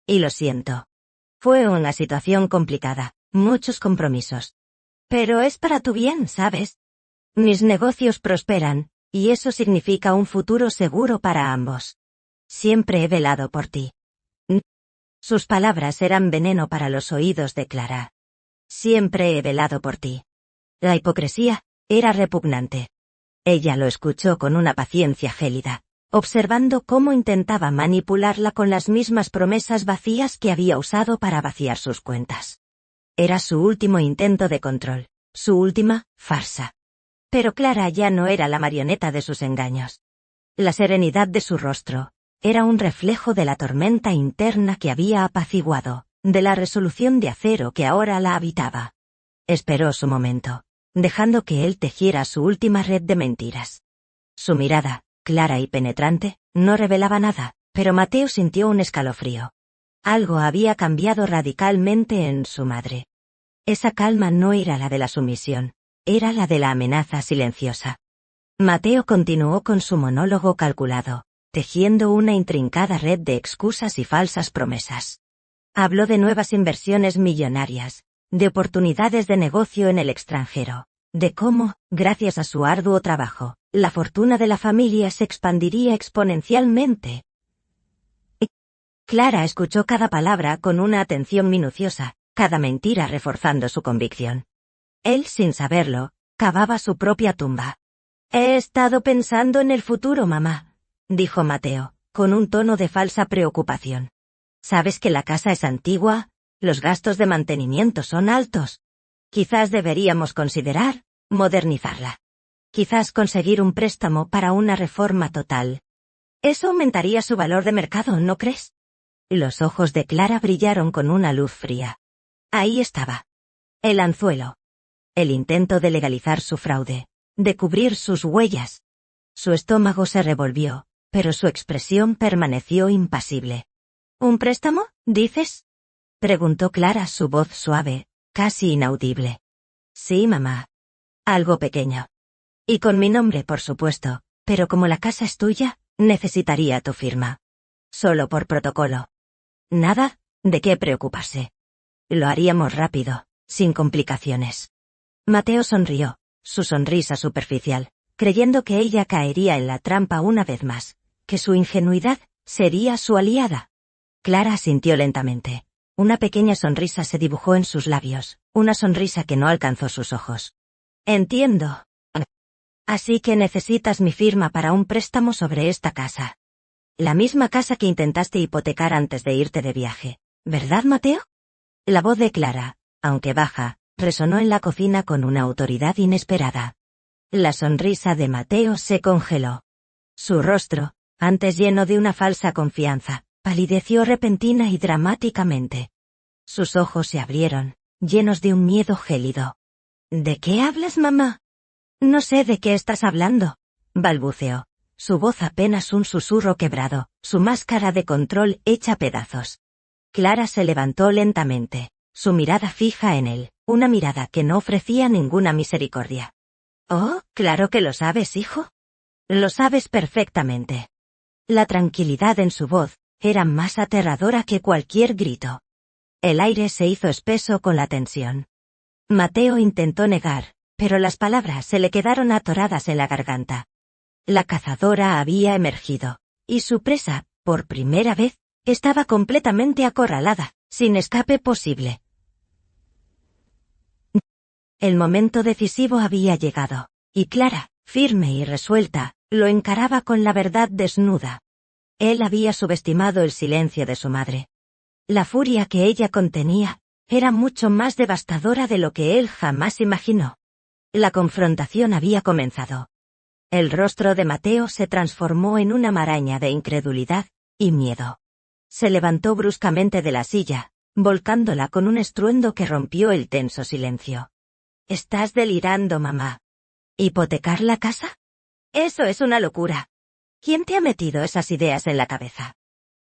A: Y lo siento. Fue una situación complicada, muchos compromisos. Pero es para tu bien, ¿sabes? Mis negocios prosperan, y eso significa un futuro seguro para ambos. Siempre he velado por ti». Sus palabras eran veneno para los oídos de Clara. «Siempre he velado por ti». La hipocresía era repugnante. Ella lo escuchó con una paciencia gélida, observando cómo intentaba manipularla con las mismas promesas vacías que había usado para vaciar sus cuentas. Era su último intento de control, su última farsa. Pero Clara ya no era la marioneta de sus engaños. La serenidad de su rostro era un reflejo de la tormenta interna que había apaciguado, de la resolución de acero que ahora la habitaba. Esperó su momento, dejando que él tejiera su última red de mentiras. Su mirada, clara y penetrante, no revelaba nada, pero Mateo sintió un escalofrío. Algo había cambiado radicalmente en su madre. Esa calma no era la de la sumisión, era la de la amenaza silenciosa. Mateo continuó con su monólogo calculado, tejiendo una intrincada red de excusas y falsas promesas. Habló de nuevas inversiones millonarias, de oportunidades de negocio en el extranjero, de cómo, gracias a su arduo trabajo, la fortuna de la familia se expandiría exponencialmente. Clara escuchó cada palabra con una atención minuciosa, cada mentira reforzando su convicción. Él, sin saberlo, cavaba su propia tumba. «He estado pensando en el futuro, mamá», dijo Mateo, con un tono de falsa preocupación. «Sabes que la casa es antigua, los gastos de mantenimiento son altos. Quizás deberíamos considerar modernizarla. Quizás conseguir un préstamo para una reforma total. Eso aumentaría su valor de mercado, ¿no crees?». Los ojos de Clara brillaron con una luz fría. Ahí estaba. El anzuelo. El intento de legalizar su fraude, de cubrir sus huellas. Su estómago se revolvió, pero su expresión permaneció impasible. «¿Un préstamo, dices?», preguntó Clara, su voz suave, casi inaudible. «Sí, mamá. Algo pequeño. Y con mi nombre, por supuesto, pero como la casa es tuya, necesitaría tu firma. Solo por protocolo. Nada de qué preocuparse. Lo haríamos rápido, sin complicaciones. Mateo sonrió, su sonrisa superficial, creyendo que ella caería en la trampa una vez más, que su ingenuidad sería su aliada. Clara asintió lentamente. Una pequeña sonrisa se dibujó en sus labios, una sonrisa que no alcanzó sus ojos. Entiendo. Así que necesitas mi firma para un préstamo sobre esta casa. La misma casa que intentaste hipotecar antes de irte de viaje, ¿verdad, Mateo? La voz de Clara, aunque baja, resonó en la cocina con una autoridad inesperada. La sonrisa de Mateo se congeló. Su rostro, antes lleno de una falsa confianza, palideció repentina y dramáticamente. Sus ojos se abrieron, llenos de un miedo gélido. ¿De qué hablas, mamá? No sé de qué estás hablando, balbuceó, su voz apenas un susurro quebrado, su máscara de control hecha pedazos. Clara se levantó lentamente, su mirada fija en él, una mirada que no ofrecía ninguna misericordia. Oh, claro que lo sabes, hijo. Lo sabes perfectamente. La tranquilidad en su voz era más aterradora que cualquier grito. El aire se hizo espeso con la tensión. Mateo intentó negar, pero las palabras se le quedaron atoradas en la garganta. La cazadora había emergido, y su presa, por primera vez, estaba completamente acorralada, sin escape posible. El momento decisivo había llegado, y Clara, firme y resuelta, lo encaraba con la verdad desnuda. Él había subestimado el silencio de su madre. La furia que ella contenía era mucho más devastadora de lo que él jamás imaginó. La confrontación había comenzado. El rostro de Mateo se transformó en una maraña de incredulidad y miedo. Se levantó bruscamente de la silla, volcándola con un estruendo que rompió el tenso silencio. «Estás delirando, mamá. ¿Hipotecar la casa? Eso es una locura. ¿Quién te ha metido esas ideas en la cabeza?»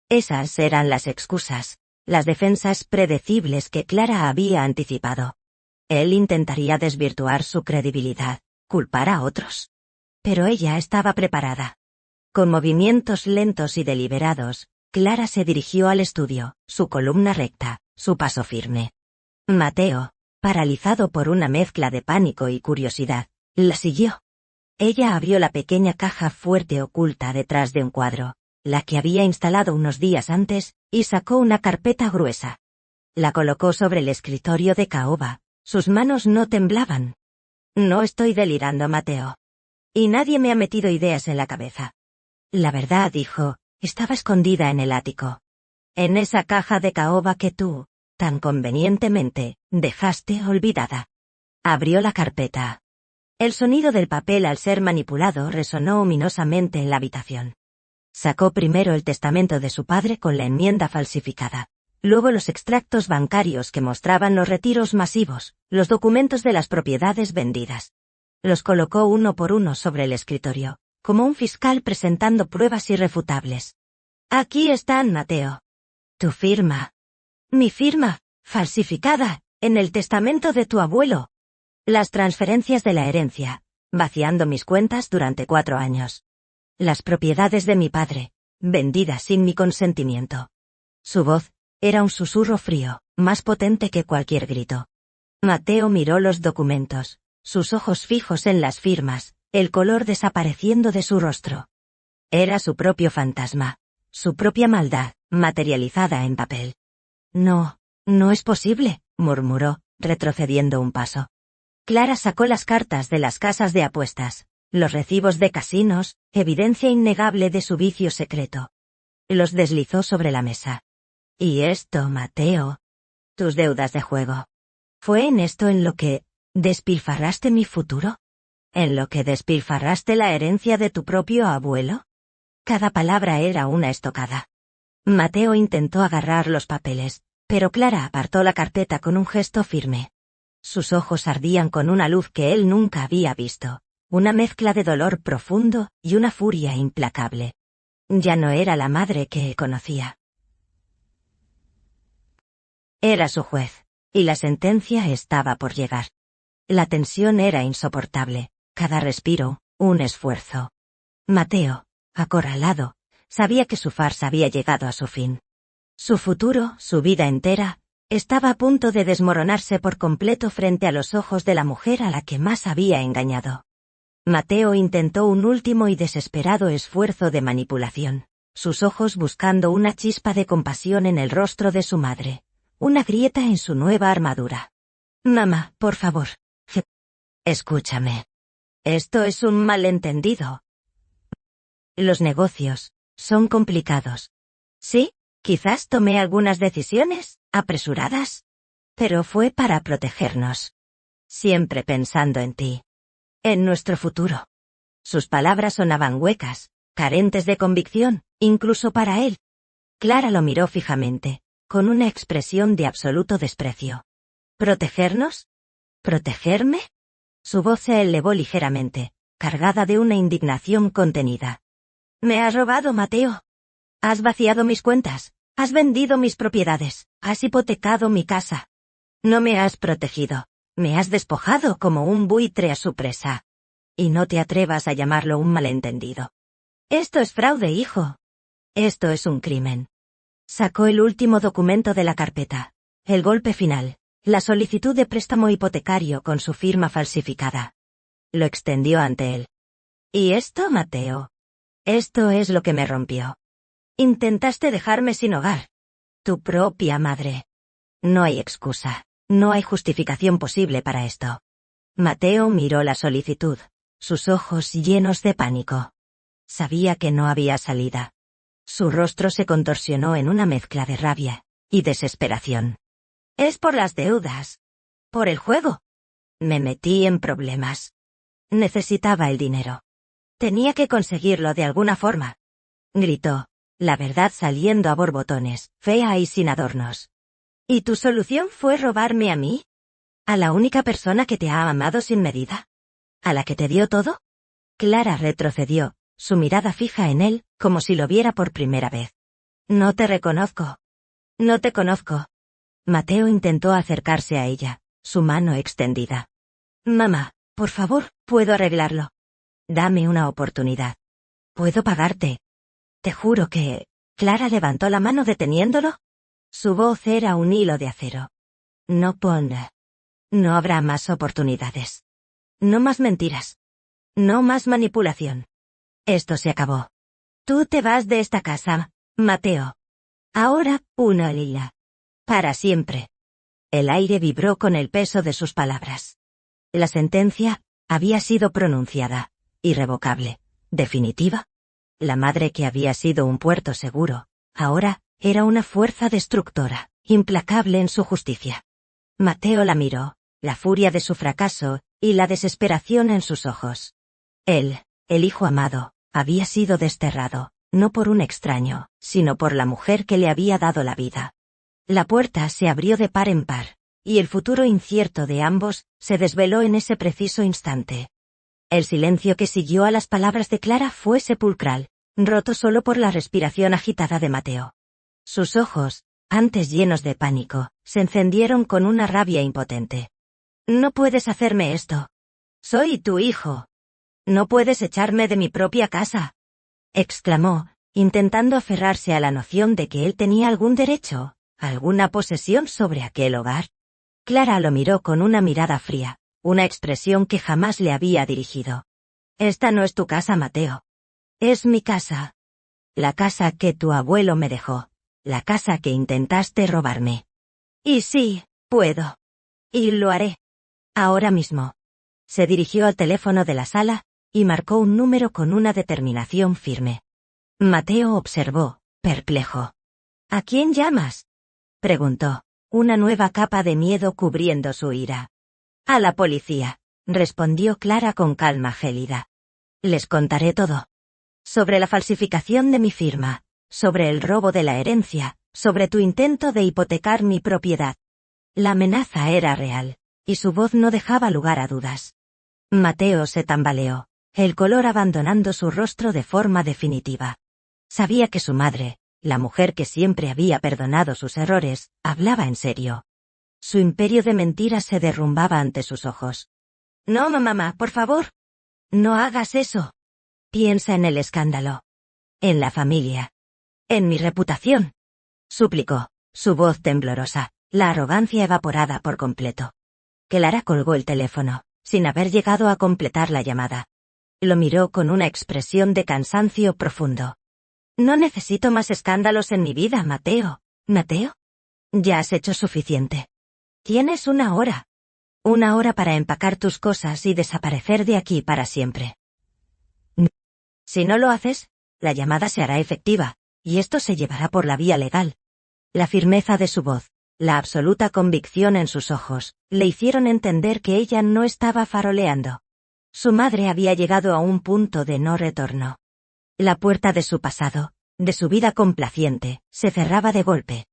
A: Esas eran las excusas, las defensas predecibles que Clara había anticipado. Él intentaría desvirtuar su credibilidad, culpar a otros. Pero ella estaba preparada. Con movimientos lentos y deliberados, Clara se dirigió al estudio, su columna recta, su paso firme. Mateo, paralizado por una mezcla de pánico y curiosidad, la siguió. Ella abrió la pequeña caja fuerte oculta detrás de un cuadro, la que había instalado unos días antes, y sacó una carpeta gruesa. La colocó sobre el escritorio de caoba, sus manos no temblaban. «No estoy delirando, Mateo. Y nadie me ha metido ideas en la cabeza. La verdad, hijo, estaba escondida en el ático. En esa caja de caoba que tú, tan convenientemente, dejaste olvidada». Abrió la carpeta. El sonido del papel al ser manipulado resonó ominosamente en la habitación. Sacó primero el testamento de su padre con la enmienda falsificada, luego los extractos bancarios que mostraban los retiros masivos, los documentos de las propiedades vendidas. Los colocó uno por uno sobre el escritorio, como un fiscal presentando pruebas irrefutables. «Aquí están, Mateo. Tu firma. Mi firma, falsificada, en el testamento de tu abuelo. Las transferencias de la herencia, vaciando mis cuentas durante 4 años. Las propiedades de mi padre, vendidas sin mi consentimiento». Su voz era un susurro frío, más potente que cualquier grito. Mateo miró los documentos, sus ojos fijos en las firmas, el color desapareciendo de su rostro. Era su propio fantasma, su propia maldad, materializada en papel. «No, no es posible», murmuró, retrocediendo un paso. Clara sacó las cartas de las casas de apuestas, los recibos de casinos, evidencia innegable de su vicio secreto. Los deslizó sobre la mesa. «¿Y esto, Mateo? Tus deudas de juego. ¿Fue en esto en lo que despilfarraste mi futuro? ¿En lo que despilfarraste la herencia de tu propio abuelo?» Cada palabra era una estocada. Mateo intentó agarrar los papeles, pero Clara apartó la carpeta con un gesto firme. Sus ojos ardían con una luz que él nunca había visto, una mezcla de dolor profundo y una furia implacable. Ya no era la madre que conocía. Era su juez, y la sentencia estaba por llegar. La tensión era insoportable, cada respiro, un esfuerzo. Mateo, acorralado, sabía que su farsa había llegado a su fin. Su futuro, su vida entera, Estaba a punto de desmoronarse por completo frente a los ojos de la mujer a la que más había engañado. Mateo intentó un último y desesperado esfuerzo de manipulación, sus ojos buscando una chispa de compasión en el rostro de su madre, una grieta en su nueva armadura. Mamá, por favor. Escúchame. Esto es un malentendido. Los negocios son complicados. Sí, quizás tomé algunas decisiones apresuradas, pero fue para protegernos. Siempre pensando en ti. En nuestro futuro. Sus palabras sonaban huecas, carentes de convicción, incluso para él. Clara lo miró fijamente, con una expresión de absoluto desprecio. ¿Protegernos? ¿Protegerme? Su voz se elevó ligeramente, cargada de una indignación contenida. Me has robado, Mateo. Has vaciado mis cuentas, has vendido mis propiedades, has hipotecado mi casa. No me has protegido, me has despojado como un buitre a su presa. Y no te atrevas a llamarlo un malentendido. Esto es fraude, hijo. Esto es un crimen. Sacó el último documento de la carpeta, el golpe final, la solicitud de préstamo hipotecario con su firma falsificada. Lo extendió ante él. ¿Y esto, Mateo? Esto es lo que me rompió. Intentaste dejarme sin hogar. Tu propia madre. No hay excusa, no hay justificación posible para esto. Mateo miró la solicitud, sus ojos llenos de pánico. Sabía que no había salida. Su rostro se contorsionó en una mezcla de rabia y desesperación. Es por las deudas. Por el juego. Me metí en problemas. Necesitaba el dinero. Tenía que conseguirlo de alguna forma. Gritó, la verdad saliendo a borbotones, fea y sin adornos. ¿Y tu solución fue robarme a mí? ¿A la única persona que te ha amado sin medida? ¿A la que te dio todo? Clara retrocedió, su mirada fija en él, como si lo viera por primera vez. No te reconozco. No te conozco. Mateo intentó acercarse a ella, su mano extendida. Mamá, por favor, puedo arreglarlo. Dame una oportunidad. Puedo pagarte. Te juro que... Clara levantó la mano deteniéndolo. Su voz era un hilo de acero. No ponga. No habrá más oportunidades. No más mentiras. No más manipulación. Esto se acabó. Tú te vas de esta casa, Mateo. Ahora, una lila. Para siempre. El aire vibró con el peso de sus palabras. La sentencia había sido pronunciada, irrevocable, definitiva. La madre que había sido un puerto seguro, ahora, era una fuerza destructora, implacable en su justicia. Mateo la miró, la furia de su fracaso, y la desesperación en sus ojos. Él, el hijo amado, había sido desterrado, no por un extraño, sino por la mujer que le había dado la vida. La puerta se abrió de par en par, y el futuro incierto de ambos se desveló en ese preciso instante. El silencio que siguió a las palabras de Clara fue sepulcral, roto solo por la respiración agitada de Mateo. Sus ojos, antes llenos de pánico, se encendieron con una rabia impotente. No puedes hacerme esto. Soy tu hijo. No puedes echarme de mi propia casa. Exclamó, intentando aferrarse a la noción de que él tenía algún derecho, alguna posesión sobre aquel hogar. Clara lo miró con una mirada fría, una expresión que jamás le había dirigido. Esta no es tu casa, Mateo. Es mi casa. La casa que tu abuelo me dejó. La casa que intentaste robarme. Y sí, puedo. Y lo haré. Ahora mismo. Se dirigió al teléfono de la sala, y marcó un número con una determinación firme. Mateo observó, perplejo. ¿A quién llamas? Preguntó, una nueva capa de miedo cubriendo su ira. A la policía, respondió Clara con calma gélida. Les contaré todo. Sobre la falsificación de mi firma, sobre el robo de la herencia, sobre tu intento de hipotecar mi propiedad. La amenaza era real, y su voz no dejaba lugar a dudas. Mateo se tambaleó, el color abandonando su rostro de forma definitiva. Sabía que su madre, la mujer que siempre había perdonado sus errores, hablaba en serio. Su imperio de mentiras se derrumbaba ante sus ojos. No, mamá, por favor. No hagas eso. Piensa en el escándalo. En la familia. En mi reputación. Suplicó, su voz temblorosa, la arrogancia evaporada por completo. Clara colgó el teléfono, sin haber llegado a completar la llamada. Lo miró con una expresión de cansancio profundo. No necesito más escándalos en mi vida, Mateo. ¿Mateo? Ya has hecho suficiente. Tienes 1 hora. 1 hora para empacar tus cosas y desaparecer de aquí para siempre. Si no lo haces, la llamada se hará efectiva, y esto se llevará por la vía legal. La firmeza de su voz, la absoluta convicción en sus ojos, le hicieron entender que ella no estaba faroleando. Su madre había llegado a un punto de no retorno. La puerta de su pasado, de su vida complaciente, se cerraba de golpe.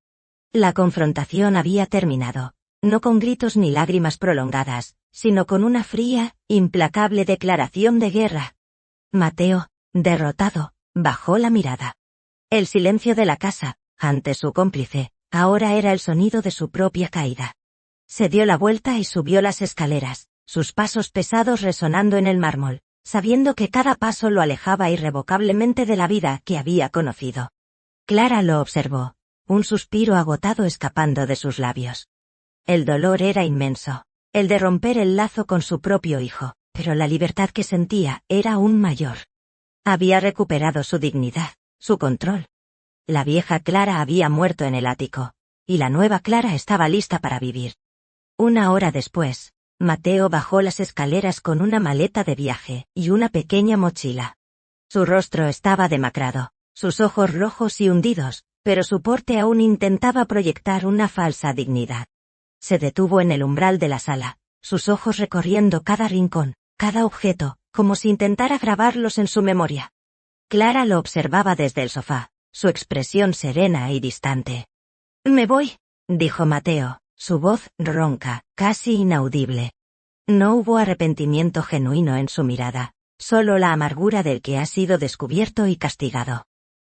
A: La confrontación había terminado, no con gritos ni lágrimas prolongadas, sino con una fría, implacable declaración de guerra. Mateo, derrotado, bajó la mirada. El silencio de la casa, ante su cómplice, ahora era el sonido de su propia caída. Se dio la vuelta y subió las escaleras, sus pasos pesados resonando en el mármol, sabiendo que cada paso lo alejaba irrevocablemente de la vida que había conocido. Clara lo observó, un suspiro agotado escapando de sus labios. El dolor era inmenso, el de romper el lazo con su propio hijo, pero la libertad que sentía era aún mayor. Había recuperado su dignidad, su control. La vieja Clara había muerto en el ático, y la nueva Clara estaba lista para vivir. 1 hora después, Mateo bajó las escaleras con una maleta de viaje y una pequeña mochila. Su rostro estaba demacrado, sus ojos rojos y hundidos, pero su porte aún intentaba proyectar una falsa dignidad. Se detuvo en el umbral de la sala, sus ojos recorriendo cada rincón, cada objeto, como si intentara grabarlos en su memoria. Clara lo observaba desde el sofá, su expresión serena y distante. «Me voy», dijo Mateo, su voz ronca, casi inaudible. No hubo arrepentimiento genuino en su mirada, solo la amargura del que ha sido descubierto y castigado.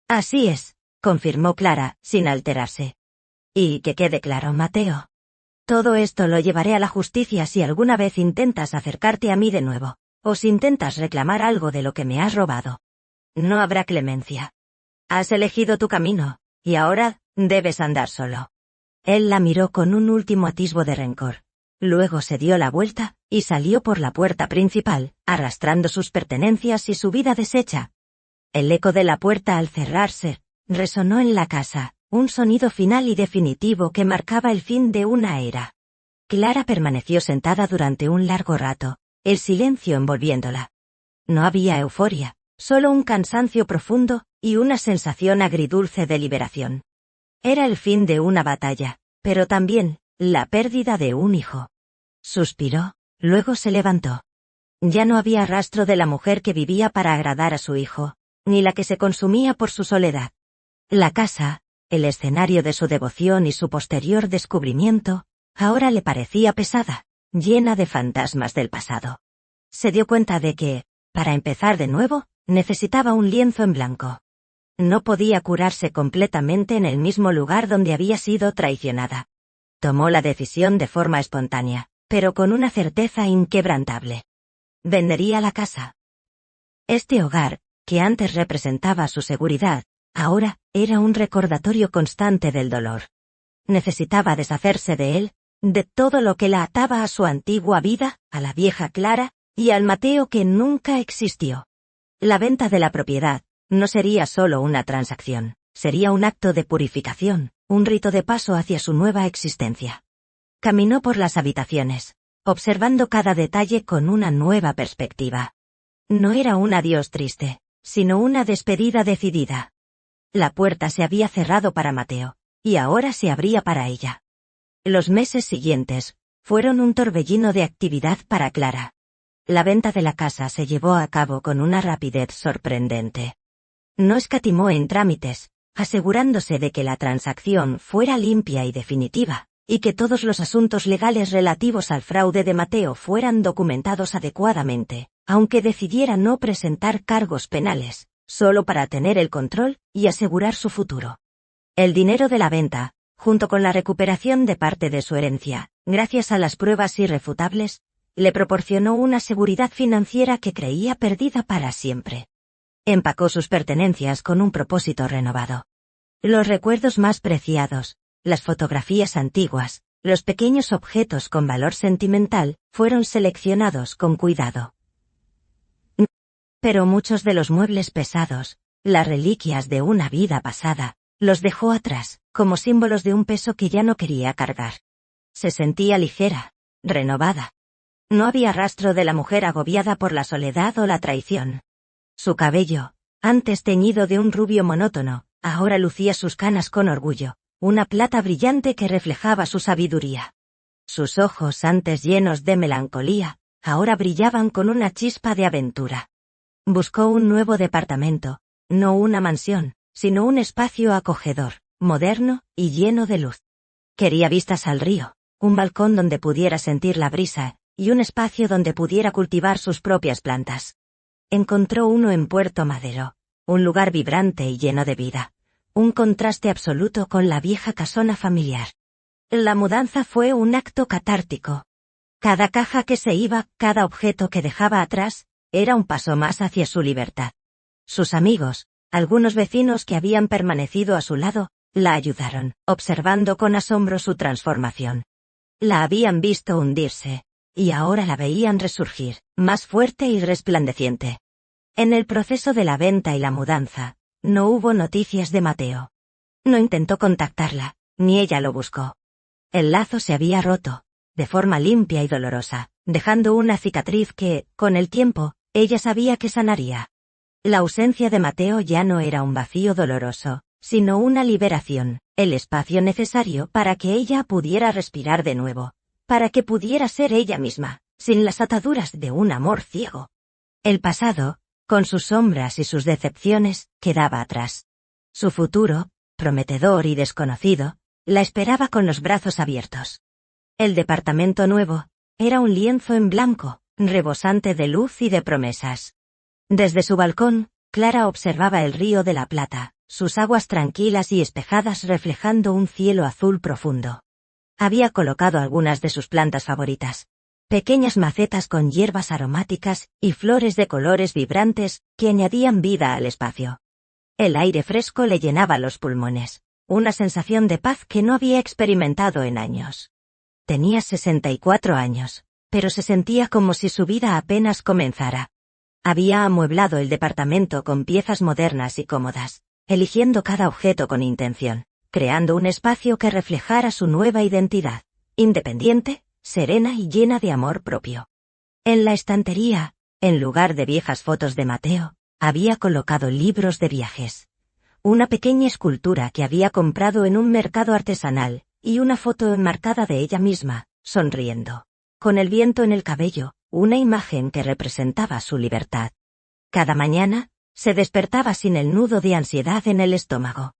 A: «Así es», confirmó Clara, sin alterarse. «Y que quede claro, Mateo. Todo esto lo llevaré a la justicia si alguna vez intentas acercarte a mí de nuevo, o si intentas reclamar algo de lo que me has robado. No habrá clemencia. Has elegido tu camino, y ahora debes andar solo». Él la miró con un último atisbo de rencor. Luego se dio la vuelta, y salió por la puerta principal, arrastrando sus pertenencias y su vida deshecha. El eco de la puerta al cerrarse, resonó en la casa, un sonido final y definitivo que marcaba el fin de una era. Clara permaneció sentada durante un largo rato, el silencio envolviéndola. No había euforia, solo un cansancio profundo, y una sensación agridulce de liberación. Era el fin de una batalla, pero también, la pérdida de un hijo. Suspiró, luego se levantó. Ya no había rastro de la mujer que vivía para agradar a su hijo, ni la que se consumía por su soledad. La casa, el escenario de su devoción y su posterior descubrimiento, ahora le parecía pesada, llena de fantasmas del pasado. Se dio cuenta de que, para empezar de nuevo, necesitaba un lienzo en blanco. No podía curarse completamente en el mismo lugar donde había sido traicionada. Tomó la decisión de forma espontánea, pero con una certeza inquebrantable. Vendería la casa. Este hogar, que antes representaba su seguridad, ahora era un recordatorio constante del dolor. Necesitaba deshacerse de él, de todo lo que la ataba a su antigua vida, a la vieja Clara, y al Mateo que nunca existió. La venta de la propiedad no sería solo una transacción, sería un acto de purificación, un rito de paso hacia su nueva existencia. Caminó por las habitaciones, observando cada detalle con una nueva perspectiva. No era un adiós triste, sino una despedida decidida. La puerta se había cerrado para Mateo, y ahora se abría para ella. Los meses siguientes fueron un torbellino de actividad para Clara. La venta de la casa se llevó a cabo con una rapidez sorprendente. No escatimó en trámites, asegurándose de que la transacción fuera limpia y definitiva, y que todos los asuntos legales relativos al fraude de Mateo fueran documentados adecuadamente, aunque decidiera no presentar cargos penales, solo para tener el control y asegurar su futuro. El dinero de la venta, junto con la recuperación de parte de su herencia, gracias a las pruebas irrefutables, le proporcionó una seguridad financiera que creía perdida para siempre. Empacó sus pertenencias con un propósito renovado. Los recuerdos más preciados, las fotografías antiguas, los pequeños objetos con valor sentimental, fueron seleccionados con cuidado. Pero muchos de los muebles pesados, las reliquias de una vida pasada, los dejó atrás, como símbolos de un peso que ya no quería cargar. Se sentía ligera, renovada. No había rastro de la mujer agobiada por la soledad o la traición. Su cabello, antes teñido de un rubio monótono, ahora lucía sus canas con orgullo, una plata brillante que reflejaba su sabiduría. Sus ojos, antes llenos de melancolía, ahora brillaban con una chispa de aventura. Buscó un nuevo departamento, no una mansión, sino un espacio acogedor, moderno y lleno de luz. Quería vistas al río, un balcón donde pudiera sentir la brisa, y un espacio donde pudiera cultivar sus propias plantas. Encontró uno en Puerto Madero, un lugar vibrante y lleno de vida, un contraste absoluto con la vieja casona familiar. La mudanza fue un acto catártico. Cada caja que se iba, cada objeto que dejaba atrás, era un paso más hacia su libertad. Sus amigos, algunos vecinos que habían permanecido a su lado, la ayudaron, observando con asombro su transformación. La habían visto hundirse, y ahora la veían resurgir, más fuerte y resplandeciente. En el proceso de la venta y la mudanza, no hubo noticias de Mateo. No intentó contactarla, ni ella lo buscó. El lazo se había roto, de forma limpia y dolorosa, dejando una cicatriz que, con el tiempo, ella sabía que sanaría. La ausencia de Mateo ya no era un vacío doloroso, sino una liberación, el espacio necesario para que ella pudiera respirar de nuevo, para que pudiera ser ella misma, sin las ataduras de un amor ciego. El pasado, con sus sombras y sus decepciones, quedaba atrás. Su futuro, prometedor y desconocido, la esperaba con los brazos abiertos. El departamento nuevo era un lienzo en blanco, rebosante de luz y de promesas. Desde su balcón, Clara observaba el río de la Plata, sus aguas tranquilas y espejadas reflejando un cielo azul profundo. Había colocado algunas de sus plantas favoritas, pequeñas macetas con hierbas aromáticas y flores de colores vibrantes que añadían vida al espacio. El aire fresco le llenaba los pulmones, una sensación de paz que no había experimentado en años. Tenía 64 años, pero se sentía como si su vida apenas comenzara. Había amueblado el departamento con piezas modernas y cómodas, eligiendo cada objeto con intención, creando un espacio que reflejara su nueva identidad, independiente, serena y llena de amor propio. En la estantería, en lugar de viejas fotos de Mateo, había colocado libros de viajes. Una pequeña escultura que había comprado en un mercado artesanal, y una foto enmarcada de ella misma, sonriendo, con el viento en el cabello, una imagen que representaba su libertad. Cada mañana, se despertaba sin el nudo de ansiedad en el estómago.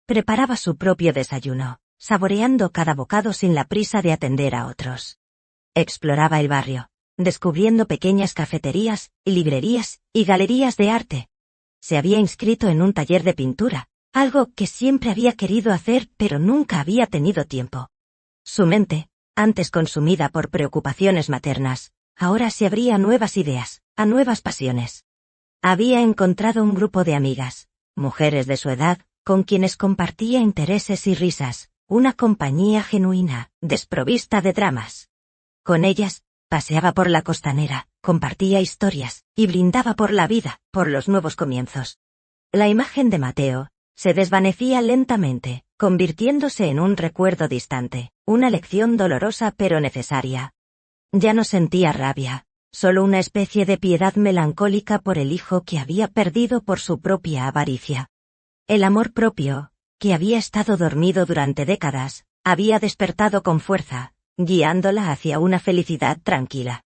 A: Preparaba su propio desayuno, saboreando cada bocado sin la prisa de atender a otros. Exploraba el barrio, descubriendo pequeñas cafeterías, librerías y galerías de arte. Se había inscrito en un taller de pintura, algo que siempre había querido hacer pero nunca había tenido tiempo. Su mente, antes consumida por preocupaciones maternas, ahora se abría a nuevas ideas, a nuevas pasiones. Había encontrado un grupo de amigas, mujeres de su edad, con quienes compartía intereses y risas, una compañía genuina, desprovista de dramas. Con ellas, paseaba por la costanera, compartía historias, y brindaba por la vida, por los nuevos comienzos. La imagen de Mateo se desvanecía lentamente, convirtiéndose en un recuerdo distante, una lección dolorosa pero necesaria. Ya no sentía rabia, solo una especie de piedad melancólica por el hijo que había perdido por su propia avaricia. El amor propio, que había estado dormido durante décadas, había despertado con fuerza, guiándola hacia una felicidad tranquila.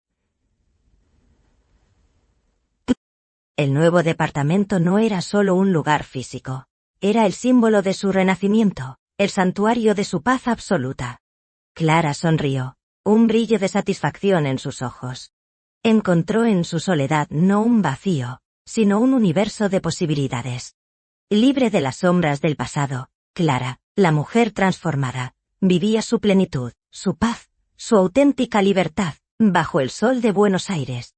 A: El nuevo departamento no era solo un lugar físico, era el símbolo de su renacimiento, el santuario de su paz absoluta. Clara sonrió, un brillo de satisfacción en sus ojos. Encontró en su soledad no un vacío, sino un universo de posibilidades. Libre de las sombras del pasado, Clara, la mujer transformada, vivía su plenitud, su paz, su auténtica libertad, bajo el sol de Buenos Aires.